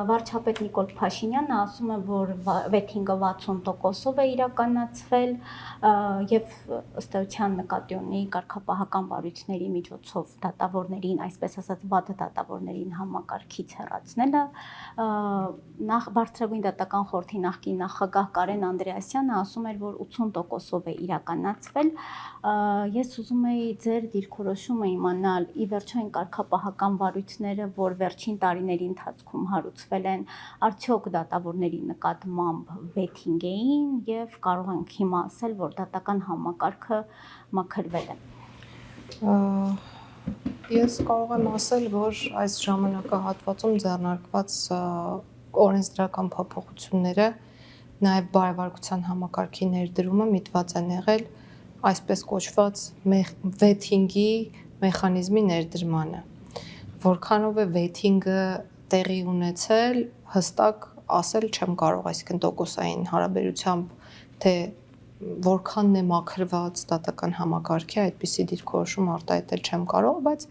Speaker 1: վարչապետ Նիկոլ Փաշինյանը ասում է, որ վեթինգը 60%-ով է իրականացվել եւ ըստ էության նկատի ունի կարգապահական մարույթների միջոցով դատավորներին, այսպես ասած, վատ դատավորներին համակարգից հեռացնելը։ Նախ բարձրագույն դատական խորհրդի նախկին նախագահ Կարեն Անդրեասյանը ասում էր, որ 80%-ով է իրականացվել։ Ես ուզում եի ձեր դիրքորոշումը իմանալ, ի վերջո այն կարգապահական վարույթները, որ վերջին տարիների ընթացքում հարուցվել են, արդյոք դատավորների նկատմամբ վեթինգ էին եւ կարող ենք հիմա ասել, որ դատական համակարգը մաքրվել է։
Speaker 2: Ես կարող եմ ասել, որ այս ժամանակահատվածում ձեռնարկված օրենսդրական փոփոխությունները, նաեւ բարեվարկության համակարգի ներդրումը միտված են եղել այսպես կոչված վեթինգի մեխանիզմի ներդրմանը, որքանով է վեթինգը տեղի ունեցել, հստակ ասել չեմ կարող, այսինքն տոկոսային հարաբերությամբ, թե որքանն է մաքրված դատական համակարգի, այդպիսի դիրքորոշում արտահայտել չեմ կարող, բայց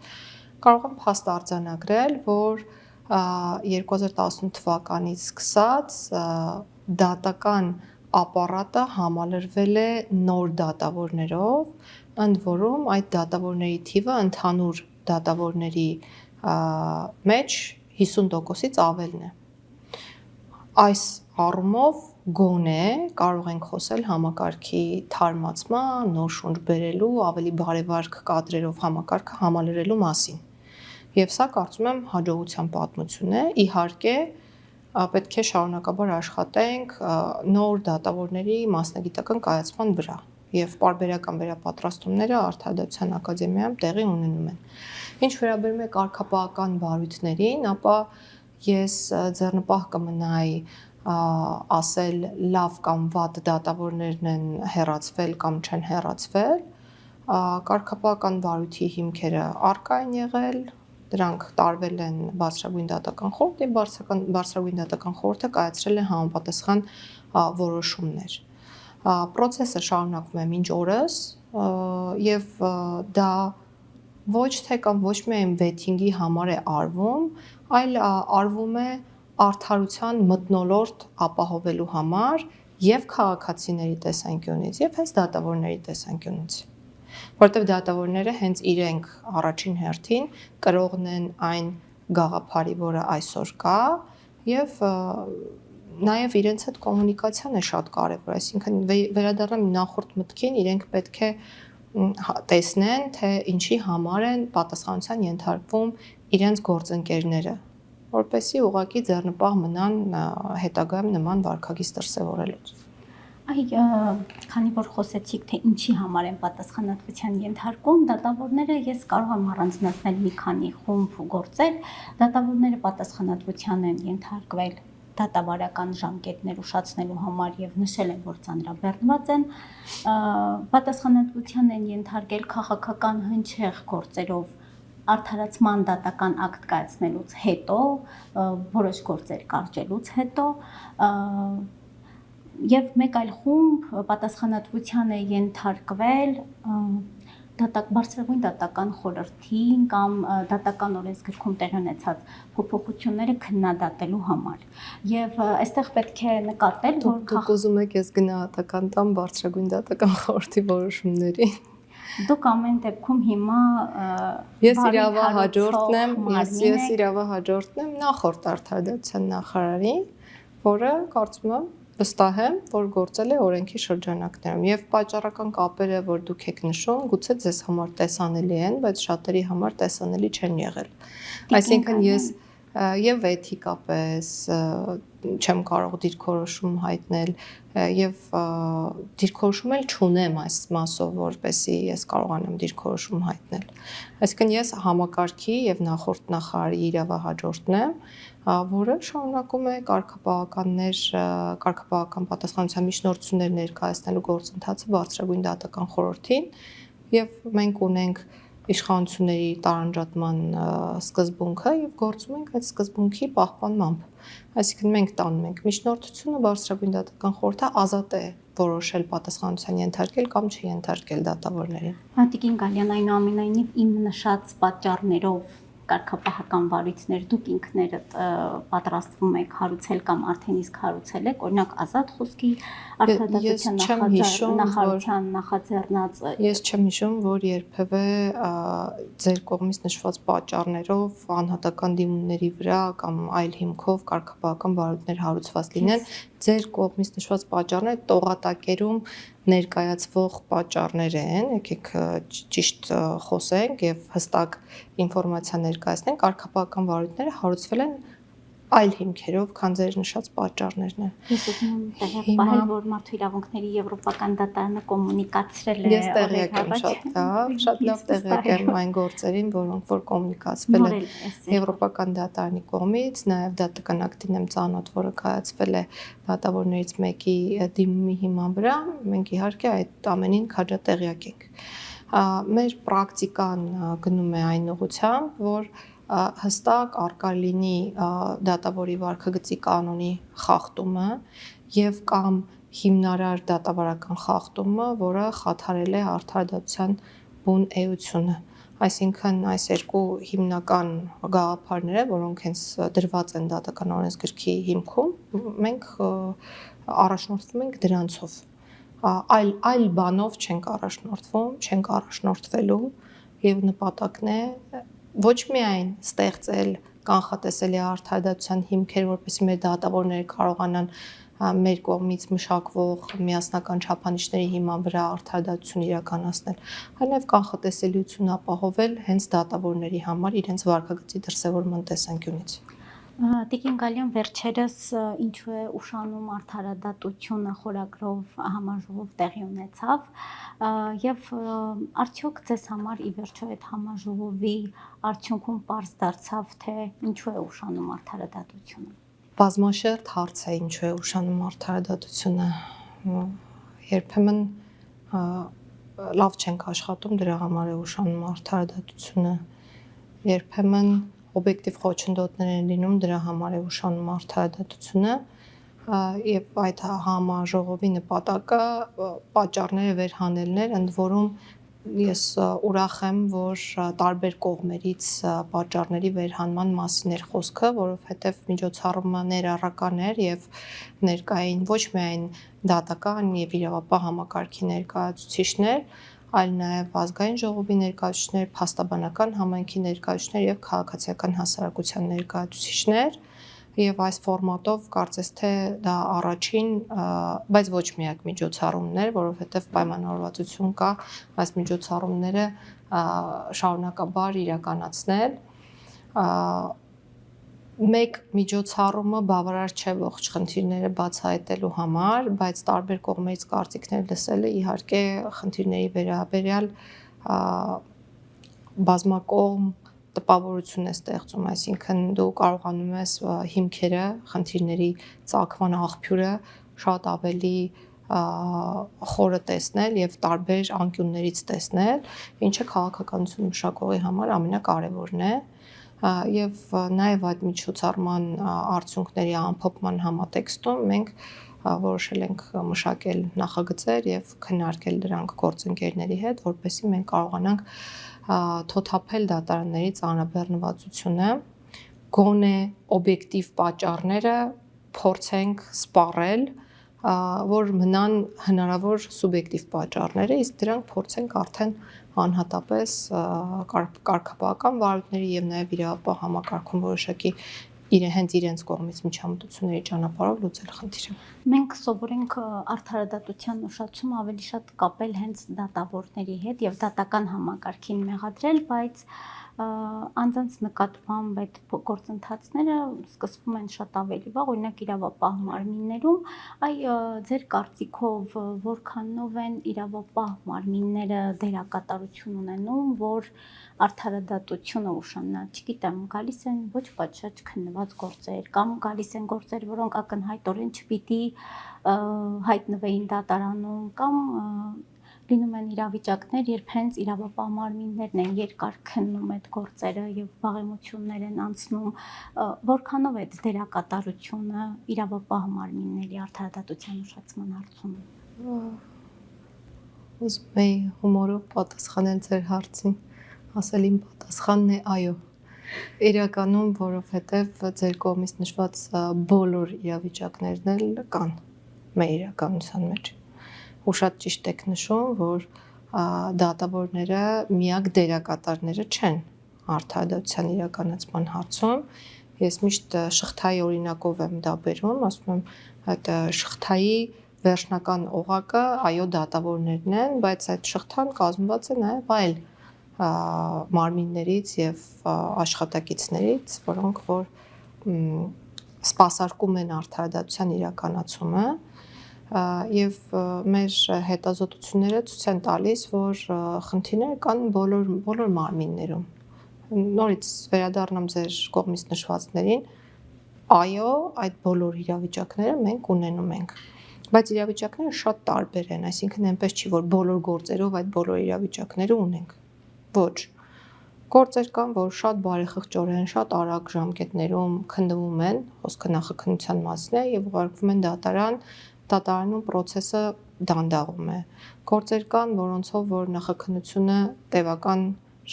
Speaker 2: կարող եմ փաստ արձանագրել, որ 2018 թվականից սկսած դատական ապարատը համալրվել է նոր դատավորներով, ընդ որում այդ դատավորների թիվը ընդհանուր դատավորների մեջ 50%-ից ավելն է։ Այս առումով գոնե կարող ենք խոսել համակարգի թարմացման, նոր շունչ բերելու, ավելի բարեվարք կադրերով համակարգը համալրելու մասին։ Եվ սա կարծում եմ հաջողության պատմություն է, իհարկե պետք է շարունակաբար աշխատենք նոր դատավորների մասնագիտական կայացման վրա եւ պարբերական վերապատրաստումները Արդարադատության ակադեմիայում տեղի ունենում են։ Ինչ վերաբերում է կարգապահական վարույթներին, ապա ես ձեռնպահ կմնայի ասել լավ կամ վատ դատավորներն են հեռացվել կամ չեն հեռացվել։ Կարգապահական վարույթի հիմքերը առկա են եղել, դրանք տարվել են բարձրագույն դատական խորհրդի, բարձրագույն դատական խորհուրդը կայացրել է համապատասխան որոշումներ։ Պրոցեսը շարունակվում է մինչ օրս եւ դա ոչ թե կամ ոչ միայն վեթինգի համար է արվում, այլ արվում է արդարության մթնոլորտ ապահովելու համար եւ քաղաքացիների տեսանկյունից եւ հենց դատավորների տեսանկյունից, որտեղ դատավորները հենց իրենք առաջին հերթին կրողն են այն գաղափարի, որը այսօր կա եւ նաև իրենց հետ կոմունիկացիան է շատ կարևոր, այսինքն վերադառնամ նախորդ մտքին, իրենք պետք է տեսնեն, թե ինչի համար են պատասխանատվության ենթարկվում իրենց գործընկերները, որպեսզի ուղղակի ձեռնպահ մնան հետագայում նման վարքագիծ դրսևորելուց։
Speaker 1: Քանի որ խոսեցիք, թե ինչի համար են պատասխանատվության ենթարկում, դատավորները ես կարող եմ առանձնացնել մի քանի խումբ գործեր, դատավորները պատասխանատվության են ենթարկվել դատավարական ժամկետներ ուշացնելու համար եւ նշել են, որ ծանրաբեռնված են, պատասխանատվության են ենթարկել քաղաքական հնչեղ գործերով արդարացման դատական ակտ կայացնելուց հետո, որոշ գործեր կարճելուց հետո, եւ մեկ այլ խումբ պատասխանատվության է ենթարկվել բարձրագույն դատական խորհրդին կամ դատական օրենսգրքում տեղի ունեցած փոփոխությունները քննադատելու համար։ Եվ այստեղ պետք է նկատել, որ
Speaker 2: դուք ուզում եք ես գնահատական տամ բարձրագույն դատական խորհրդի որոշումների։
Speaker 1: Դուք ամեն դեպքում հիմա
Speaker 2: ես իրավահաջորդն եմ նախորդ արդարադատության նախարարի, որը կարծում եմ վստահ եմ, որ գործել է օրենքի շրջանակներում եւ պատճառական կապերը, որ դուք եք նշում, գուցե ձեզ համար տեսանելի են, բայց շատերի համար տեսանելի չեն եղել։ Այսինքն ես եւ էթիկապես չեմ կարող դիրքորոշում հայտնել եւ դիրքորոշում էլ չունեմ այս մասով, որպեսզի ես կարողանամ դիրքորոշում հայտնել։ Այսինքն ես համակարգի եւ նախորդ նախարարի իրավահաջորդն եմ, որը շարունակում է կարգապահական պատասխանատվության միջնորդություններ ներկայացնելու գործընթացը բարձրագույն դատական խորհրդին եւ մենք ունենք իշխանությունների տարանջատման սկզբունքը եւ գործում ենք այդ սկզբունքի պահպանմամբ։ Այսինքն մենք տանում ենք միջնորդությունը, բարձրագույն դատական խորհուրդը ազատ է որոշել պատասխանատվության ենթարկել կամ չենթարկել դատավորներին։
Speaker 1: Տիկին Գալյան, այնուամենայնիվ իմ նշած պատճառներով կարգապահական վարույթներ դուք ինքներդ պատրաստվում եք հարուցել կամ արդեն իսկ հարուցել եք, օրինակ ազատ խոսքի արդարադատության նախարարության նախաձեռնած։
Speaker 2: Ես չեմ հիշում, որ երբևէ ձեր կողմից նշված պատճառներով անհատական դիմումների վրա կամ այլ հիմքով կարգապահական վարույթներ հարուցված լինեն, ձեր կողմից նշված պատճառները տողատակերում ներկայացվող պատճառներ են, եկեք ճիշտ խոսենք եւ հստակ ինֆորմացիա ներկայացնենք, կարգապահական վարույթները հարուցվել են այլ հիմքերով, քան ձեր նշած պատճառներն են։
Speaker 1: Ես ուզում եմ տեղյակ պահել, որ Մարդու իրավունքների եվրոպական դատարանը կոմունիկացրել է։
Speaker 2: Ես տեղյակ եմ շատ լավ տեղյակ եմ այն գործերին, որոնք որ կոմունիկացվել են Եվրոպական դատարանի կողմից, նաև դատական ակտին եմ ծանոթ, որը կայացվել է դատավորներից մեկի դիմումի հիման վրա, մենք իհարկե այդ ամենին քաջատեղյակ ենք։ Մեր պրակտիկան գնում է այն ուղղությամբ, որ հստակ արկա լինի դատավորի վարքագծի կանոնի խախտումը եւ կամ հիմնարար դատավարական խախտումը, որը խաթարել է արդարադատության բուն էությունը։ Այսինքն այս երկու հիմնական գաղափարները, որոնք հենց դրված են դատական օրենսգրքի հիմքում, մենք առաջնորդվում ենք դրանցով։ Այլ բանով չենք առաջնորդվում, չենք առաջնորդվելու եւ նպատակն է ոչ միայն ստեղծել կանխատեսելի արդարադատության հիմքեր, որպեսզի մեր դատավորները կարողանան մեր կողմից մշակվող միասնական չափանիշների հիման վրա արդարադատություն իրականացնել, այլ նաև կանխատեսելիություն ապահովել հենց դատավորների համար իրենց վարքագծի դրսևորման տեսանկյունից։
Speaker 1: Տիկին Գալյան, վերջերս ինչու է ուշանում արդարադատությունը խորագրով համաժողով տեղի ունեցավ եւ արդյոք ձեզ համար ի վերջո այդ համաժողովի արդյունքում պարզ դարձավ, թե ինչու է ուշանում արդարադատությունը։
Speaker 2: Բազմաշերտ հարց է ինչու է ուշանում արդարադատությունը։ Երբեմն լավ չենք աշխատում, դրա համար է ուշանում արդարադատությունը։ Երբեմն օբյեկտիվ խոչընդոտներ են լինում, դրա համար է ուշանում արդարադատությունը եւ այդ համաժողովի նպատակը պատճառները վերհանելն էր, ընդ որում ես ուրախ եմ, որ տարբեր կողմերից պատճառների վերհանման մասին էր խոսքը, որովհետեւ միջոցառումը ներառական էր եւ ներկային ոչ միայն դատական եւ իրավապահ համակարգի ներկայացուցիչներ, այլ նաև ազգային ժողովի ներկայացուցիչներ, փաստաբանական համայնքի ներկայացուցիչներ եւ քաղաքացիական հասարակության ներկայացուցիչներ, Եվ այս ֆորմատով կարծես թե դա առաջին, բայց ոչ միակ միջոցառումներ, որովհետև պայմանավորվածություն կա այս միջոցառումները շարունակաբար իրականացնել։ Մեկ միջոցառումը բավարար չէ ողջ խնդիրները բացահայտելու համար, բայց տարբեր կողմերից կարծիքներ լսելը իհարկե խնդիրների վերաբերյալ բազմակողմ տպավորություն է ստեղծում, այսինքն դու կարողանում ես հիմքերը, խնդիրների ծագման աղբյուրը շատ ավելի խորը տեսնել եւ տարբեր անկյուններից տեսնել, ինչը քաղաքականություն մշակողի համար ամենակարևորն է։ Եվ նաեւ այդ միջոցառման արդյունքների ամփոփման համատեքստում մենք որոշել ենք մշակել նախագծեր եւ քննարկել դրանք գործընկերների հետ, որպեսզի մենք կարողանանք թոթափել դատարանների ծանրաբեռնվածությունը, գոնե օբյեկտիվ պատճառները փորձենք սպառել, որ մնան հնարավոր սուբյեկտիվ պատճառները, իսկ դրանք փորձենք արդեն անհատապես կարգապահական վարույթների եւ նաեւ իրավապահ համակարգում որոշակի հենց իրենց կողմից միջամտությունների ճանապարհով լուծել խնդիրը։
Speaker 1: Մենք սովորենք արդարադատության ուշացումը ավելի շատ կապել հենց դատավորների հետ եւ դատական համակարգին մեղադրել, բայց անձանց նկատմամբ այդ գործընթացները սկսվում են շատ ավելի վաղ, օրինակ իրավապահ մարմիններում, ձեր կարծիքով որքանով են իրավապահ մարմինները դերակատարություն ունենում, որ արդարադատությունը ուշանա, չգիտեմ, գալիս են ոչ պատշաճ քննված գործեր, կամ գալիս են գործեր, որոնք ակնհայտորեն չպիտի հայտնվեին դատարանում, կամ լինում են իրավիճակներ, երբ հենց իրավապահ մարմիններն են երկար քննում այդ գործերը եւ վաղեմություններ են անցնում, որքանով է դերակատարությունը իրավապահ մարմինների արդարադատության ուշացման հարցում։
Speaker 2: Ուզում եի հումորով պատասխանել ձեր հարցին, ասել իմ պատասխանն է այո։ Իրականում, որովհետև ձեր կողմից նշված բոլոր իրավիճակներն էլ կան մեր իրականության մեջ։ Ու շատ ճիշտ եք նշում, որ դատավորները միակ դերակատարները չեն արդարադատության իրականացման հարցում։ Ես միշտ շղթայի օրինակով եմ դա բերում, ասում եմ, այդ շղթայի վերջնական օղակը այո դատավորներն են, բայց այդ շղթան կազմված է նաև այլ մարմիններից եւ աշխատակիցներից, որոնք որ սպասարկում են արդարադատության իրականացումը, եւ մեր հետազոտությունները ցույց են տալիս, որ խնդիրներ կան բոլոր մարմիններում։ Նորից վերադառնամ ձեր կողմից նշվածներին, այո, այդ բոլոր իրավիճակները մենք ունենում ենք, բայց իրավիճակները շատ տարբեր են, այսինքն այնպես չի, որ բոլոր գործերով այդ բոլոր իրավիճակները ունենք։ Ոչ։ Գործեր կան, որ շատ բարեխղճորեն, շատ արագ ժամկետներում քննվում են, խոսքը նախաքննության մասն է եւ ուղարկվում են դատարան, դատարանում process-ը դանդաղում է։ Գործեր կան, որոնցով որ նախաքննությունը տևական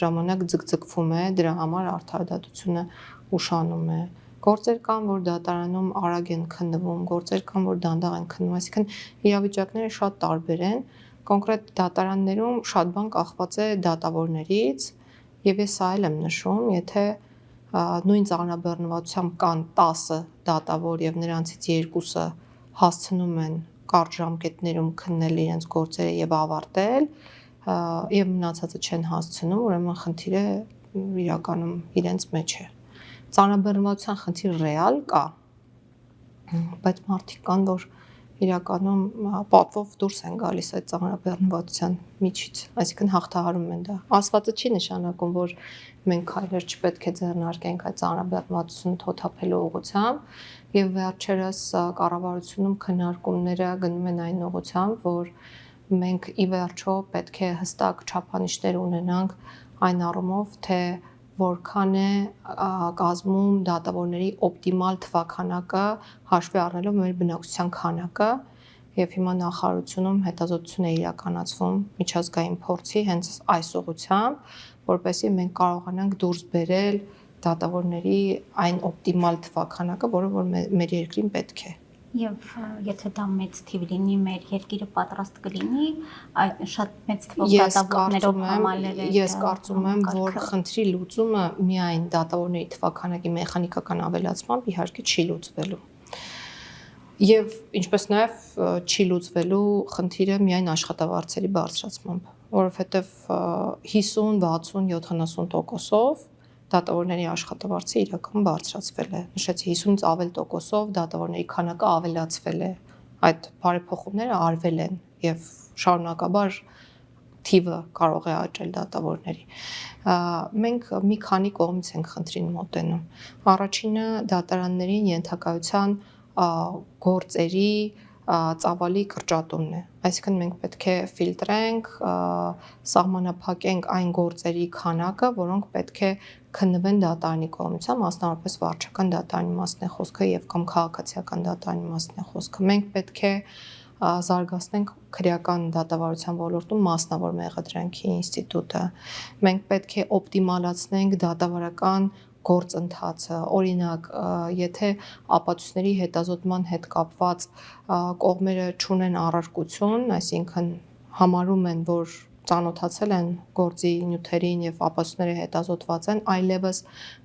Speaker 2: ժամանակ ձգձգվում է, դրա համար արդարադատությունը ուշանում է։ Գործեր կան, որ դատարանում արագ են քննվում, գործեր կան, որ դանդաղ են քննվում, այսինքն իրավիճակները շատ տարբեր են։ Կոնկրետ դատարաններում շատ բան կախված է դատավորներից, եւ ես սա էլ եմ նշում, եթե նույն ծանրաբեռնվածությամբ կան 10 դատավոր եւ նրանցից 2-ը հասցնում են կարճ ժամկետներում քննել իրենց գործերը եւ ավարտել, եւ մնացածը չեն հասցնում, ուրեմն խնդիրը իրականում իրենց մեջ է։ Ծանրաբեռնվածության խնդիր ռեալ կա, բայց մարդիկ կան, որ իրականում պատվով դուրս են գալիս այդ ծանրաբեռնվածության միջից, այսինքն հաղթահարում են դա։ Ասվածը չի նշանակում, որ մենք քայլեր չպետք է ձեռնարկենք այդ ծանրաբեռնվածությունը թոթափելու ուղղությամբ, եւ վերջերս կառավարությունում քննարկումները գնում են այն ուղղությամբ, որ մենք ի վերջո պետք է հստակ չափանիշներ ունենանք այն առումով, թե որքան է կազմում դատավորների օպտիմալ թվաքանակը հաշվի առնելով մեր բնակչության քանակը, եւ հիմա նախարարությունում հետազոտություն է իրականացվում միջազգային փորձի հենց այս ուղղությամբ, որպեսզի մենք կարողանանք դուրս բերել դատավորների այն օպտիմալ թվաքանակը, որը որ մեր երկրին պետք է։
Speaker 1: Եվ եթե դա մեծ թիվ լինի, մեր երկիրը պատրաստ կլինի այդ շատ մեծ թվով դատավորներով համալրել։
Speaker 2: Ես կարծում եմ, որ խնդրի լուծումը միայն դատավորների թվաքանակի մեխանիկական ավելացմամբ իհարկե չի լուծվելու։ Եվ ինչպես նաև չի լուծվելու խնդիրը միայն աշխատավարձերի բարձրացմամբ, որովհետև 50, 60, 70%-ով դատավորների աշխատավարձը իրական բարձրացվել է։ Նշեցի 50-ից ավել տոկոսով դատավորների քանակը ավելացվել է։ Այդ բարեփոխումները արվել են եւ շարունակաբար թիվը կարող է աճել դատավորների։ Մենք մի քանի կողմից ենք խնդրին մոտենում։ Առաջինը դատարաններին ենթակայության գործերի ծավալի կրճատումն է։ Այսինքն մենք պետք է ֆիլտրենք, սահմանափակենք այն գործերի քանակը, որոնք պետք է քննվեն դատարանի կողմից, մասնավորապես վարչական դատարանի մասն է խոսքը եւ կամ քաղաքացիական դատարանի մասն է խոսքը։ Մենք պետք է զարգացնենք քրեական դատավարության ոլորտում մասնավոր մեղադրանքի ինստիտուտը։ Մենք պետք է օպտիմալացնենք դատավարական գործընթացը, օրինակ, եթե ապացույցների հետազոտման հետ կապված կողմերը չունեն առարկություն, այսինքն համարում են, որ ծանոթացել են գործի նյութերին եւ ապացույցները հետազոտված են, այլևս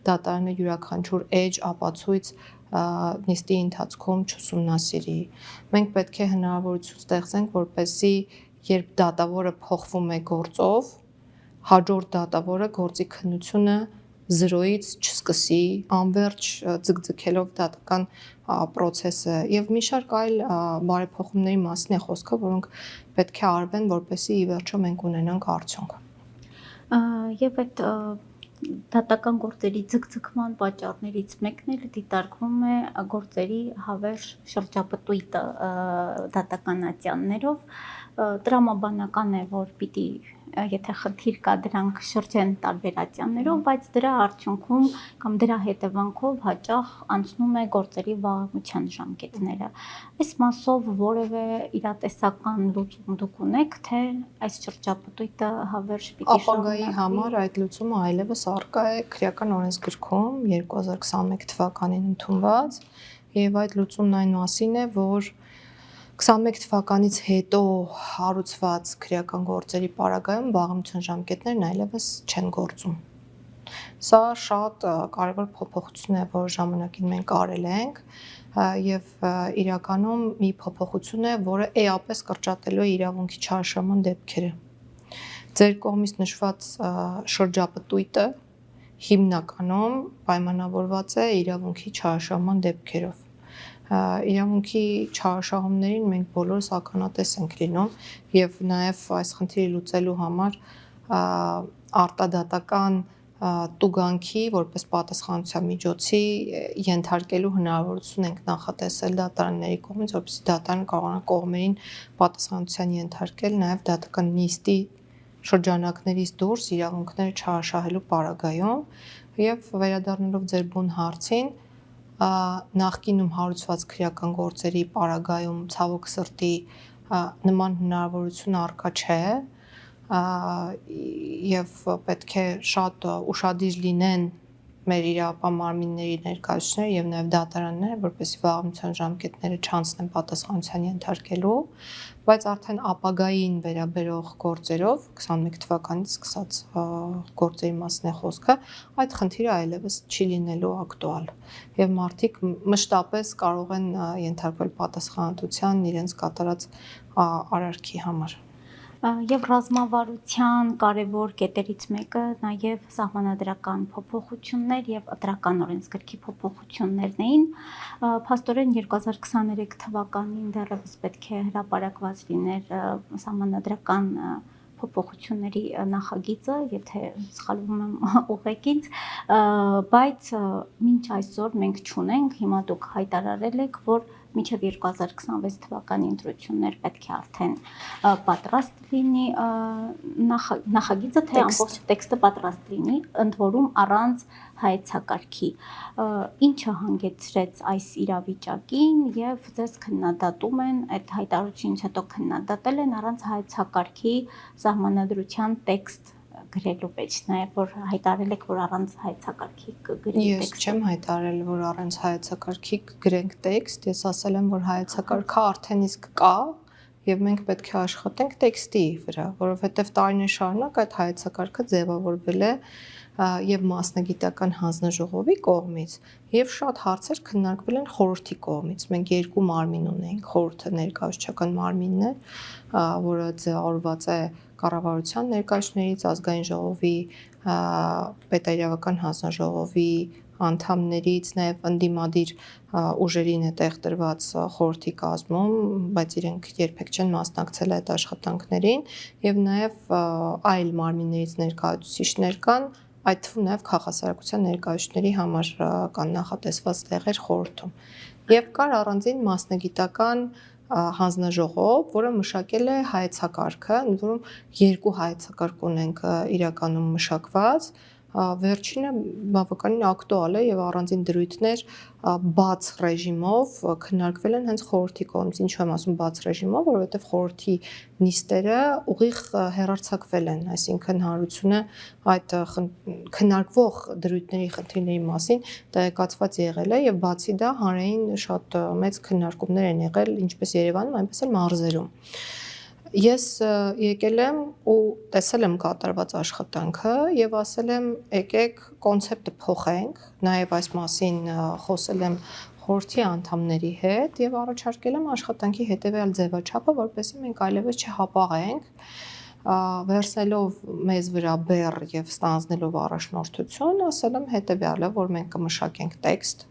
Speaker 2: դատարանը յուրաքանչյուր էջ ապացույց նիստի ընթացքում չուսումնասիրի։ Մենք պետք է հնարավորություն ստեղծենք, որպեսզի երբ դատավորը փոխվում է գործով, հաջորդ դատավորը գործի քննությունը 0-ից չսկսի, անվերջ ձգձգելով դատական process-ը եւ մի շարք այլ բարեփոխումների մասին է խոսքը, որոնք պետք է արվեն, որպեսզի ի վերջո մենք ունենանք արդյունք։
Speaker 1: Եվ այդ դատական գործերի ձգձգման պատճառներից մեկն էլ դիտարկվում է գործերի հավերժ շրջապտույտը դատականատյաններով։ Տրամաբանական է, որ պիտի եթե խնդիր կա դրանք շրջեն տարբեր ատյաններով, բայց դրա արդյունքում կամ դրա հետևանքով հաճախ անցնում է գործերի վաղամության ժամկետները։ Այս մասով որևէ իրատեսական լուծում դուք ունեք, թե այս շրջապտույտը հավերժ պիտի
Speaker 2: ապագայի համար այդ լուծումը այլևս առկա է քրեական օրենսգրքում 2021 թվականին ընդունված, եւ այդ լուծումն այն մասին է, որ 21 թվականից հետո հարուցված քրեական գործերի պարագայում վաղամության ժամկետներն այլևս չեն գործում։ Սա շատ կարևոր փոփոխություն է, որ ժամանակին մենք արել ենք եւ իրականում մի փոփոխություն է, որը էապես կրճատելու է իրավունքի չարաշահման դեպքերը։ Ձեր կողմից նշված շրջապտույտը հիմնականում պայմանավորված է իրավունքի չարաշահման դեպքերով։ Իրավունքի չարաշահումներին մենք բոլորս ականատես ենք լինում եւ նաեւ այս խնդիրը լուծելու համար արտադատական տուգանքի որպես պատասխանատվության միջոցի ենթարկելու հնարավորություն ենք նախատեսել դատարանների կողմից, որպեսզի դատարանը կարողանա կողմերին պատասխանատվության ենթարկել նաեւ դատական նիստի շրջանակներից դուրս իրավունքները չարաշահելու պարագայում եւ վերադառնալով ձեր բուն հարցին նախկինում հարուցված քրեական գործերի պարագայում ցավոք սրտի նման հնարավորություն առկա չէ եւ պետք է շատ ուշադիր լինեն մեր իրավապահ մարմինների ներկայացուցիչները եւ նաեւ դատարանները, որպեսզի վաղամության ժամկետները չանցնեն պատասխանատվության ենթարկելու, բայց արդեն ապագային վերաբերող գործերով 21 թվականից սկսած գործերի մասն է խոսքը, այդ խնդիրը այլևս չի լինելու ակտուալ եւ մարդիկ մշտապես կարող են ենթարկվել պատասխանատվության իրենց կատարած արարքի համար։
Speaker 1: Եվ ռազմավարության կարևոր կետերից մեկը նաև սահմանադրական փոփոխություններ եւ ընտրական օրենսգրքի փոփոխություններն էին։ Փաստորեն 2023 թվականին դեռևս պետք է հրապարակված լիներ սահմանադրական փոփոխությունների նախագիծը, եթե սխալվում եմ ուղեկից, բայց մինչ այսօր մենք չունենք, հիմա դուք հայտարարել եք, որ մինչև 2026 թվականի ընտրություններ պետք է արդեն պատրաստ լինի նախագիծը, թե ամբողջ տեքստը պատրաստ լինի, ընդ որում առանց հայեցակարգի։ Ինչը հանգեցրեց այս իրավիճակին եւ ձեզ քննադատում են, այդ հայտարարությունից հետո քննադատել են առանց հայեցակարգի սահմանադրության տեքստ գրելու մեջ, նաև որ հայտարարել եք, որ առանց հայեցակարգի կգրեք
Speaker 2: Ես
Speaker 1: տեքստը։
Speaker 2: չեմ հայտարարել, որ առանց հայեցակարգի գրենք տեքստ, ես ասել եմ, որ հայեցակարգը արդեն իսկ կա եւ մենք պետք է աշխատենք տեքստի վրա, որովհետեւ տարիներ շարունակ այդ հայեցակարգը ձևավորվել է եւ մասնագիտական հանձնաժողովի կողմից եւ շատ հարցեր քննարկվել են խորհրդի կողմից։ Մենք երկու մարմին ունենք, խորհուրդը ներկայացուցչական մարմինն է, որը ձևավորված է կառավարության ներկայացուցիչներից, ազգային ժողովի, պետաիրավական հանձնաժողովի անդամներից, նաև ընդդիմադիր ուժերին է տեղ տրված խորհրդի կազմում, բայց իրենք երբեք չեն մասնակցել այդ աշխատանքներին եւ նաև այլ մարմիններից ներկայացուցիչներ կան, այդ թվում նաև քաղաքասարակության ներկայացուցիչների համար կան նախատեսված տեղեր խորհրդում։ Եվ կար առանձին մասնագիտական հանձնաժողով, որը մշակել է հայեցակարգը, ընդ որում երկու հայեցակարգ ունենք իրականում մշակված, վերջինը բավականին ակտուալ է եւ առանձին դրույթներ բաց ռեժիմով քննարկվել են հենց խորհրդի կողմից։ Ինչու եմ ասում բաց ռեժիմով, որովհետեւ խորհրդի նիստերը ուղիղ հեռարձակվել են, այսինքն հանրությունը այդ քննարկվող դրույթների խնդիրների մասին տեղեկացված եղել է եւ բացի դա հանրային շատ մեծ քննարկումներ են եղել ինչպես Երևանում, այնպես էլ մարզերում։ Ես եկել եմ ու տեսել եմ կատարված աշխատանքը եւ ասել եմ եկեք կոնցեպտը փոխենք, նաեւ այս մասին խոսել եմ խորհրդի անդամների հետ եւ առաջարկել եմ աշխատանքի հետեւյալ ձևաչափը, որպեսզի մենք այլևս չհապաղենք, վերցնելով մեզ վրա բեռ եւ ստանձնելով առաջնորդություն, ասել եմ հետեւյալը, որ մենք կմշակենք տեքստ,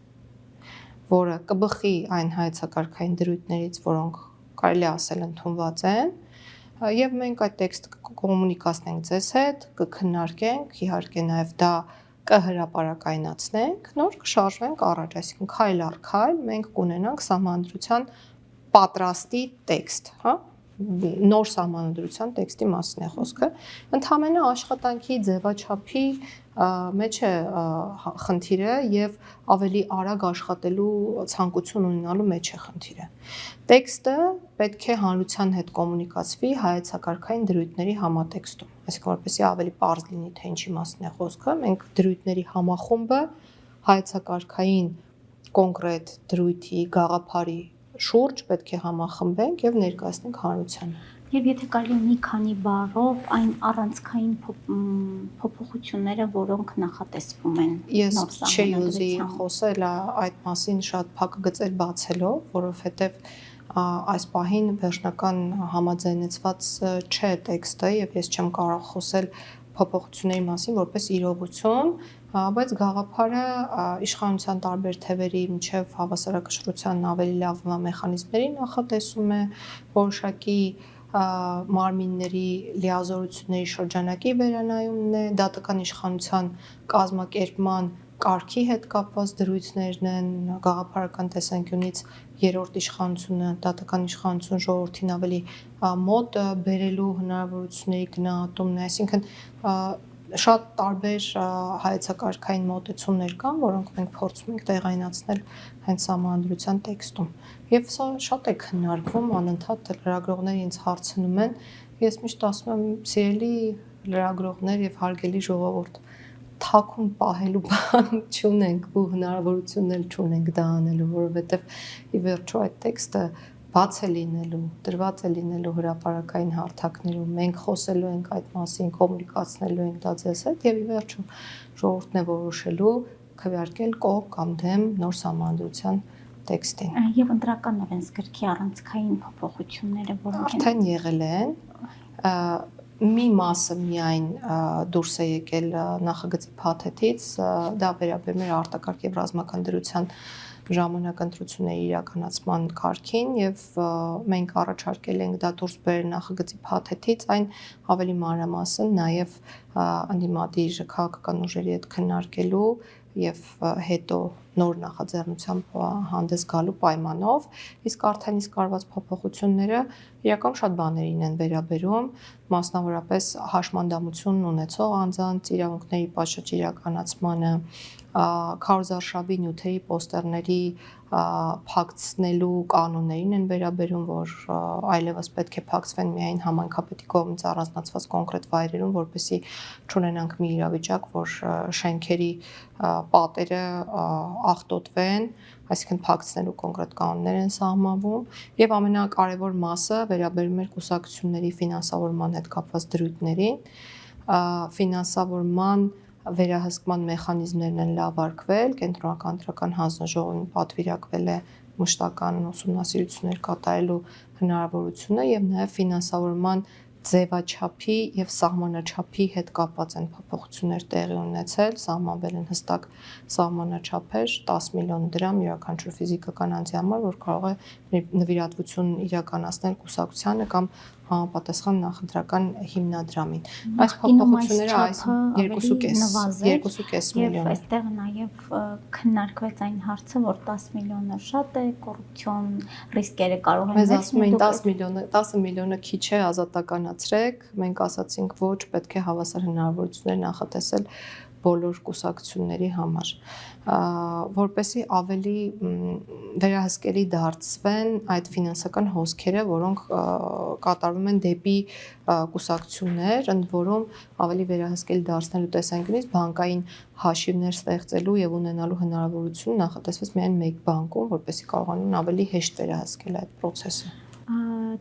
Speaker 2: որը կբխի այն հայեցակարգային դրույթներից, որոնք կարելի ասել ընդունված են, եւ մենք այդ տեքստը կկոմունիկացնենք ձեզ հետ, կքննարկենք, իհարկե նաեւ դա կհրապարակայնացնենք, նոր կշարժվենք առաջ, այսինքն քայլ առ քայլ մենք կունենանք սահմանադրության պատրաստի տեքստ, հա, նոր սահմանադրության տեքստի մասին է խոսքը, ընդհանրապես աշխատանքի ձևաչափի մեջ է խնդիրը եւ ավելի արագ աշխատելու ցանկություն ունենալու մեջ է խնդիրը։ Տեքստը պետք է հանրության հետ կոմունիկացվի հայեցակարգային դրույթների համատեքստում, այսինքն որպեսզի ավելի պարզ լինի թե ինչի մասին է խոսքը, մենք դրույթների համախումբը հայեցակարգային կոնկրետ դրույթի գաղափարի շուրջ պետք է համախմբենք եւ ներկայացնենք հանրությանը։
Speaker 1: Եվ եթե կարելի մի քանի բառով այն առանցքային փոփոխությունները, որոնք նախատեսվում են
Speaker 2: ես չէի ուզի խոսել այդ մասին շատ փակագծեր բացելով, որովհետեւ այս պահին վերջնական համաձայնեցված չէ տեքստը եւ ես չեմ կարող խոսել փոփոխությունների մասին որպես իրողություն, բայց գաղափարը իշխանության տարբեր թևերի միջև հավասարակշռության ավելի լավ մեխանիզմների նախատեսում է, որոշակի մարմինների լիազորությունների շրջանակի վերանայումն է, դատական իշխանության կազմակերպման կարգի հետ կապված դրույթներն են, գաղափարական տեսանկյունից երրորդ իշխանությունը, դատական իշխանություն ժողովրդին ավելի մոտ բերելու հնարավորությունների գնահատումն է, այսինքն շատ տարբեր հայեցակարգային մոտեցումներ կան, որոնք մենք փորձում ենք տեղայնացնել հենց սահմանադրության տեքստում։ Եվ սա շատ է քննարկվում, անընդհատ լրագրողները ինձ հարցնում են, ես միշտ ասում եմ, սիրելի լրագրողներ եւ հարգելի ժողովուրդ, թաքուն պահելու բան չունենք ու հնարավորություն էլ չունենք դա անելու, որովհետեւ ի վերջո այդ տեքստը բաց է լինելու, դրված է լինելու հրապարակային հարթակներում, մենք խոսելու ենք այդ մասին, կոմունիկացնելու ենք դա ձեզ հետ եւ ի վերջո ժողովուրդն է որոշելու քվեարկել կողմ կամ դեմ նոր սահմանադրության տեքստին։
Speaker 1: Եվ ընտրական օրենսգրքի առանցքային փոփոխությունները, որոնք
Speaker 2: արդեն եղել են, մի մասը միայն դուրս է եկել նախագծի փաթեթից, դա վերաբերում է արտակարգ եւ ռազմական դրության ժամանակ ընտրությունների իրականացման կարգին եւ մենք առաջարկել ենք դա դուրս բերել նախագծի փաթեթից, այն ավելի մանրամասն նաեւ ընդդիմադիր քաղաքական ուժերի հետ քննարկելու եւ հետո նոր նախաձեռնությամբ հանդես գալու պայմանով, իսկ արդեն իսկ արված փոփոխությունները իրական շատ բաներին են վերաբերում, մասնավորապես հաշմանդամություն ունեցող անձանց իրավունքների պատշաճ իրականացմանը, քարոզարշավի նյութերի պոստերների փակցնելու կանոններին են վերաբերում, որ այլևս պետք է փակցվեն միայն համայնքապետի կողմից առանձնացված կոնկրետ վայրերում, որպեսզի չունենանք մի իրավիճակ, որ շենքերի պատերը աղտոտվեն, այսինքն փակցնելու կոնկրետ կանոններ են սահմանվում, եւ ամենակարևոր մասը վերաբերում է կուսակցությունների ֆինանսավորման հետ կապված դրույթներին, ֆինանսավորման վերահսկման մեխանիզմներն են լավարկվել, կենտրոնական ընտրական հանձնաժողովին պատվիրակվել է մշտական ուսումնասիրություններ կատարելու հնարավորությունը եւ նաեւ ֆինանսավորման ձևաչափի եւ սահմանաչափի հետ կապված են փոփոխություններ տեղի ունեցել, սահմանվել են հստակ սահմանաչափեր 10 միլիոն դրամ յուրաքանչյուր ֆիզիկական անձի համար, որ կարող է նվիրատվություն իրականացնել կուսակցությանը կամ համապատասխան նախընտրական հիմնադրամին։ Այս փոփոխությունները այս 2.5 միլիոն։
Speaker 1: Եվ այստեղ նաև քննարկվեց այն հարցը, որ 10 միլիոնը շատ է, կոռուպցիոն ռիսկերը կարող են
Speaker 2: մեզ ասում էին 10 միլիոնը քիչ է, ազատականացրեք, մենք ասացինք ոչ, պետք է հավասար հնարավորություններ նախատեսել բոլոր կուսակցությունների համար, որպեսզի ավելի վերահսկելի դարձվեն այդ ֆինանսական հոսքերը, որոնք կատարվում են դեպի կուսակցություններ, ընդ որում ավելի վերահսկելի դարձնելու տեսանկյունից բանկային հաշիվներ ստեղծելու եւ ունենալու հնարավորություն նախատեսված միայն մեկ բանկում, որպեսզի կարողանան ավելի հեշտ վերահսկել այդ process-ը։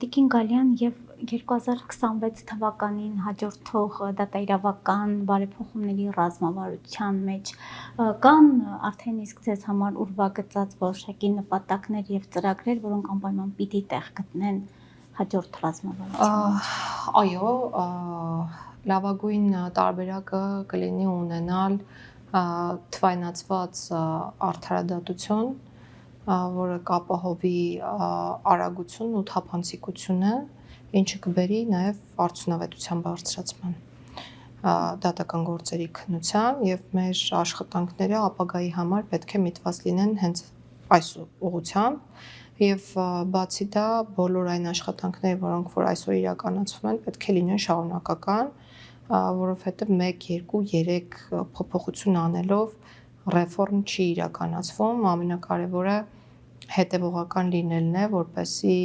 Speaker 1: Տիկին Գալյան, եւ 2026 թվականին հաջորդող դատաիրավական բարեփոխումների ռազմավարության մեջ կան արդեն իսկ ձեզ համար ուրվագծած որոշակի նպատակներ եւ ծրագրեր, որոնք անպայման պիտի տեղ գտնեն հաջորդ ռազմավարության։
Speaker 2: Այո, լավագույն տարբերակը կլինի ունենալ թվայնացված արդարադատություն, որը կապահովի արագությունն ու թափանցիկությունը, ինչը կբերի նաև արդյունավետության բարձրացման դատական գործերի քննության եւ մեր աշխատանքները ապագայի համար պետք է միտված լինեն հենց այս ուղղությամբ եւ բացի դա բոլոր այն աշխատանքները, որոնք որ այսօր իրականացվում են, պետք է լինեն շարունակական, որովհետեւ 1, 2, 3 փոփոխություն անելով ռեֆորմ չի իրականացվում, ամենակարևորը հետևողական լինելն է, որպեսզի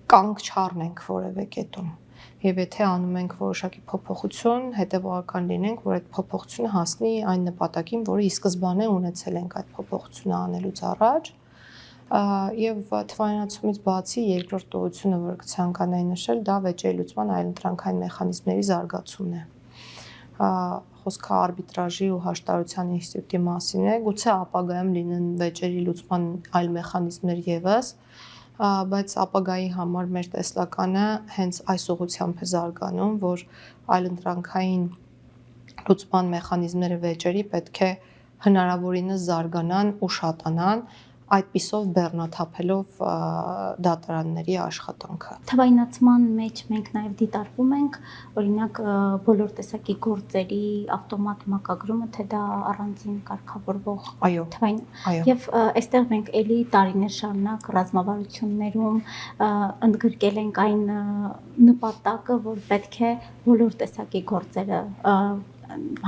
Speaker 2: կանգ չառնենք որևէ կետում։ Եվ եթե անում ենք որոշակի փոփոխություն, հետևողական լինենք, որ այդ փոփոխությունը հասնի այն նպատակին, որը ի սկզբանե ունեցել ենք այդ փոփոխությունը անելուց առաջ, եւ թվայնացումից բացի երկրորդ ուղղությունը, որ կցանկանայի նշել, դա վեճերի լուծման այլընտրանքային մեխանիզմների զարգացումն է։ Խոսքը արբիտրաժի ու հաշտարության ինստիտուտի մասին է, գուցե ապագայում լինեն վեճերի լուծման այլ մեխանիզմներ եւս, բայց ապագայի համար մեր տեսլականը հենց այս ուղղությամբ է զարգանում, որ այլընտրանքային լուծման մեխանիզմները վեճերի պետք է հնարավորինս զարգանան ու շատանան, այդպիսով բեռնաթափելով դատարանների աշխատանքը։
Speaker 1: Թվայնացման մեջ մենք նաև դիտարկում ենք, օրինակ բոլոր տեսակի գործերի ավտոմատ մակագրումը, թե դա առանձին կարգավորվող թվային։ Եվ այստեղ մենք էլի տարիներ շարունակ ռազմավարություններում ընդգրկել ենք այն նպատակը, որ պետք է բոլոր տեսակի գործերը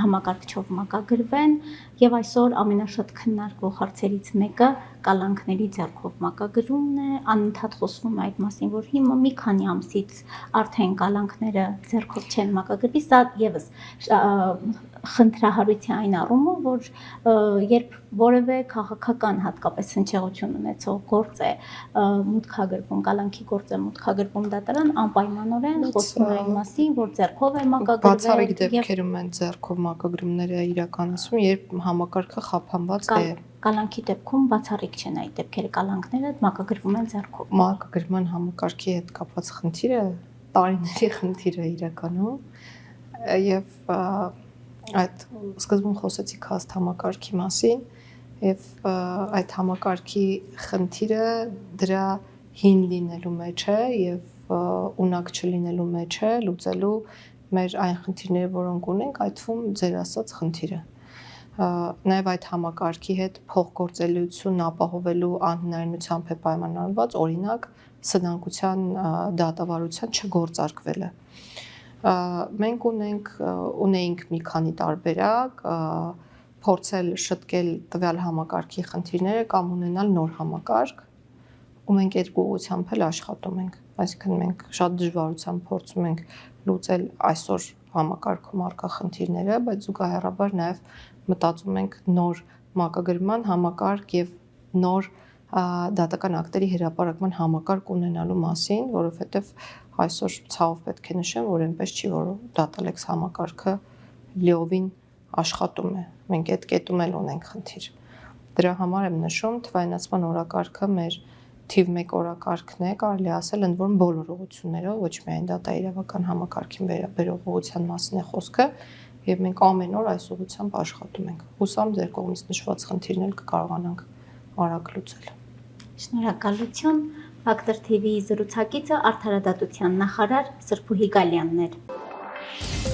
Speaker 1: համակարգչով մակագրվեն եւ այսօր ամենաշատ քննարկվող հարցերից մեկը կալանքների ձեռքով մակագրումն է, անընդհատ խոսվում է այդ մասին, որ հիմա մի քանի ամսից արդեն կալանքները ձեռքով չեն մակագրվի, սա եւս խնդրահարույց է այն առումով, որ երբ որևէ քաղաքական հատկապես հնչեղություն ունեցող գործ է մուտքագրվում, կալանքի գործ է մուտքագրվում դատարան, անպայմանորեն խոսվում է այն մասին, որ ձեռքով է մակագրվել։
Speaker 2: Բացառիկ դեպքերում են ձեռքով մակագրումները իրականացվում, երբ համակարգը խափանված է։
Speaker 1: Կալանքի դեպքում բացառիկ չեն այդ դեպքերը, կալանքները մակագրվում են ձեռքով։
Speaker 2: Մակագրման համակարգի հետ կապված խնդիրը տարիների խնդիր է իրականում եւ այդ սկզբում խոսեցիք հաստ համակարգի մասին եւ այդ համակարգի խնդիրը դրա հին լինելու մեջ է եւ ունակ չլինելու մեջ է լուծելու մեր այն խնդիրները, որոնք ունենք, այդ թվում ձեր ասած խնդիրը։ նաև այդ համակարգի հետ փոխգործելիությունն ապահովելու անհնարինությամբ է պայմանավորված, օրինակ սնանկության դատավարության չգործարկվելը։ Մենք ունեինք մի քանի տարբերակ, փորձել շտկել տվյալ համակարգի խնդիրները կամ ունենալ նոր համակարգ, ու մենք այդ ուղղությամբ էլ աշխատում ենք։ Այսինքն մենք շատ դժվարությամբ փորձում ենք լուծել այսօր համակարգում առկա խնդիրները, բայց զուգահեռաբար նաև մտածում ենք նոր մակագրման համակարգ եւ նոր դատական ակտերի հրապարակման համակարգ ունենալու մասին, որովհետեւ այսօր ցավով պետք է նշեմ, որ այնպես չի, որ դատալեքս համակարգը լիովին աշխատում է։ Մենք այդ կետում էլ ունենք խնդիր։ Դրա համար եմ նշում, թվայնացման օրակարգը մեր թիվ 1 օրակարգն է, կարելի ասել, ընդ որում բոլոր ուղղություններով, ոչ միայն դատաիրավական համակարգին վերաբերող ուղղության մասին է խոսքը, եւ մենք ամեն օր այս ուղղությամբ աշխատում ենք։ Հուսամ ձեր կողմից նշված խնդիրն էլ կկարողանանք արագ լուծել։
Speaker 1: Շնորհակալություն։ Factor TV-ի զրուցակիցը արդարադատության նախարար Սրփուհի Գալյանն էր։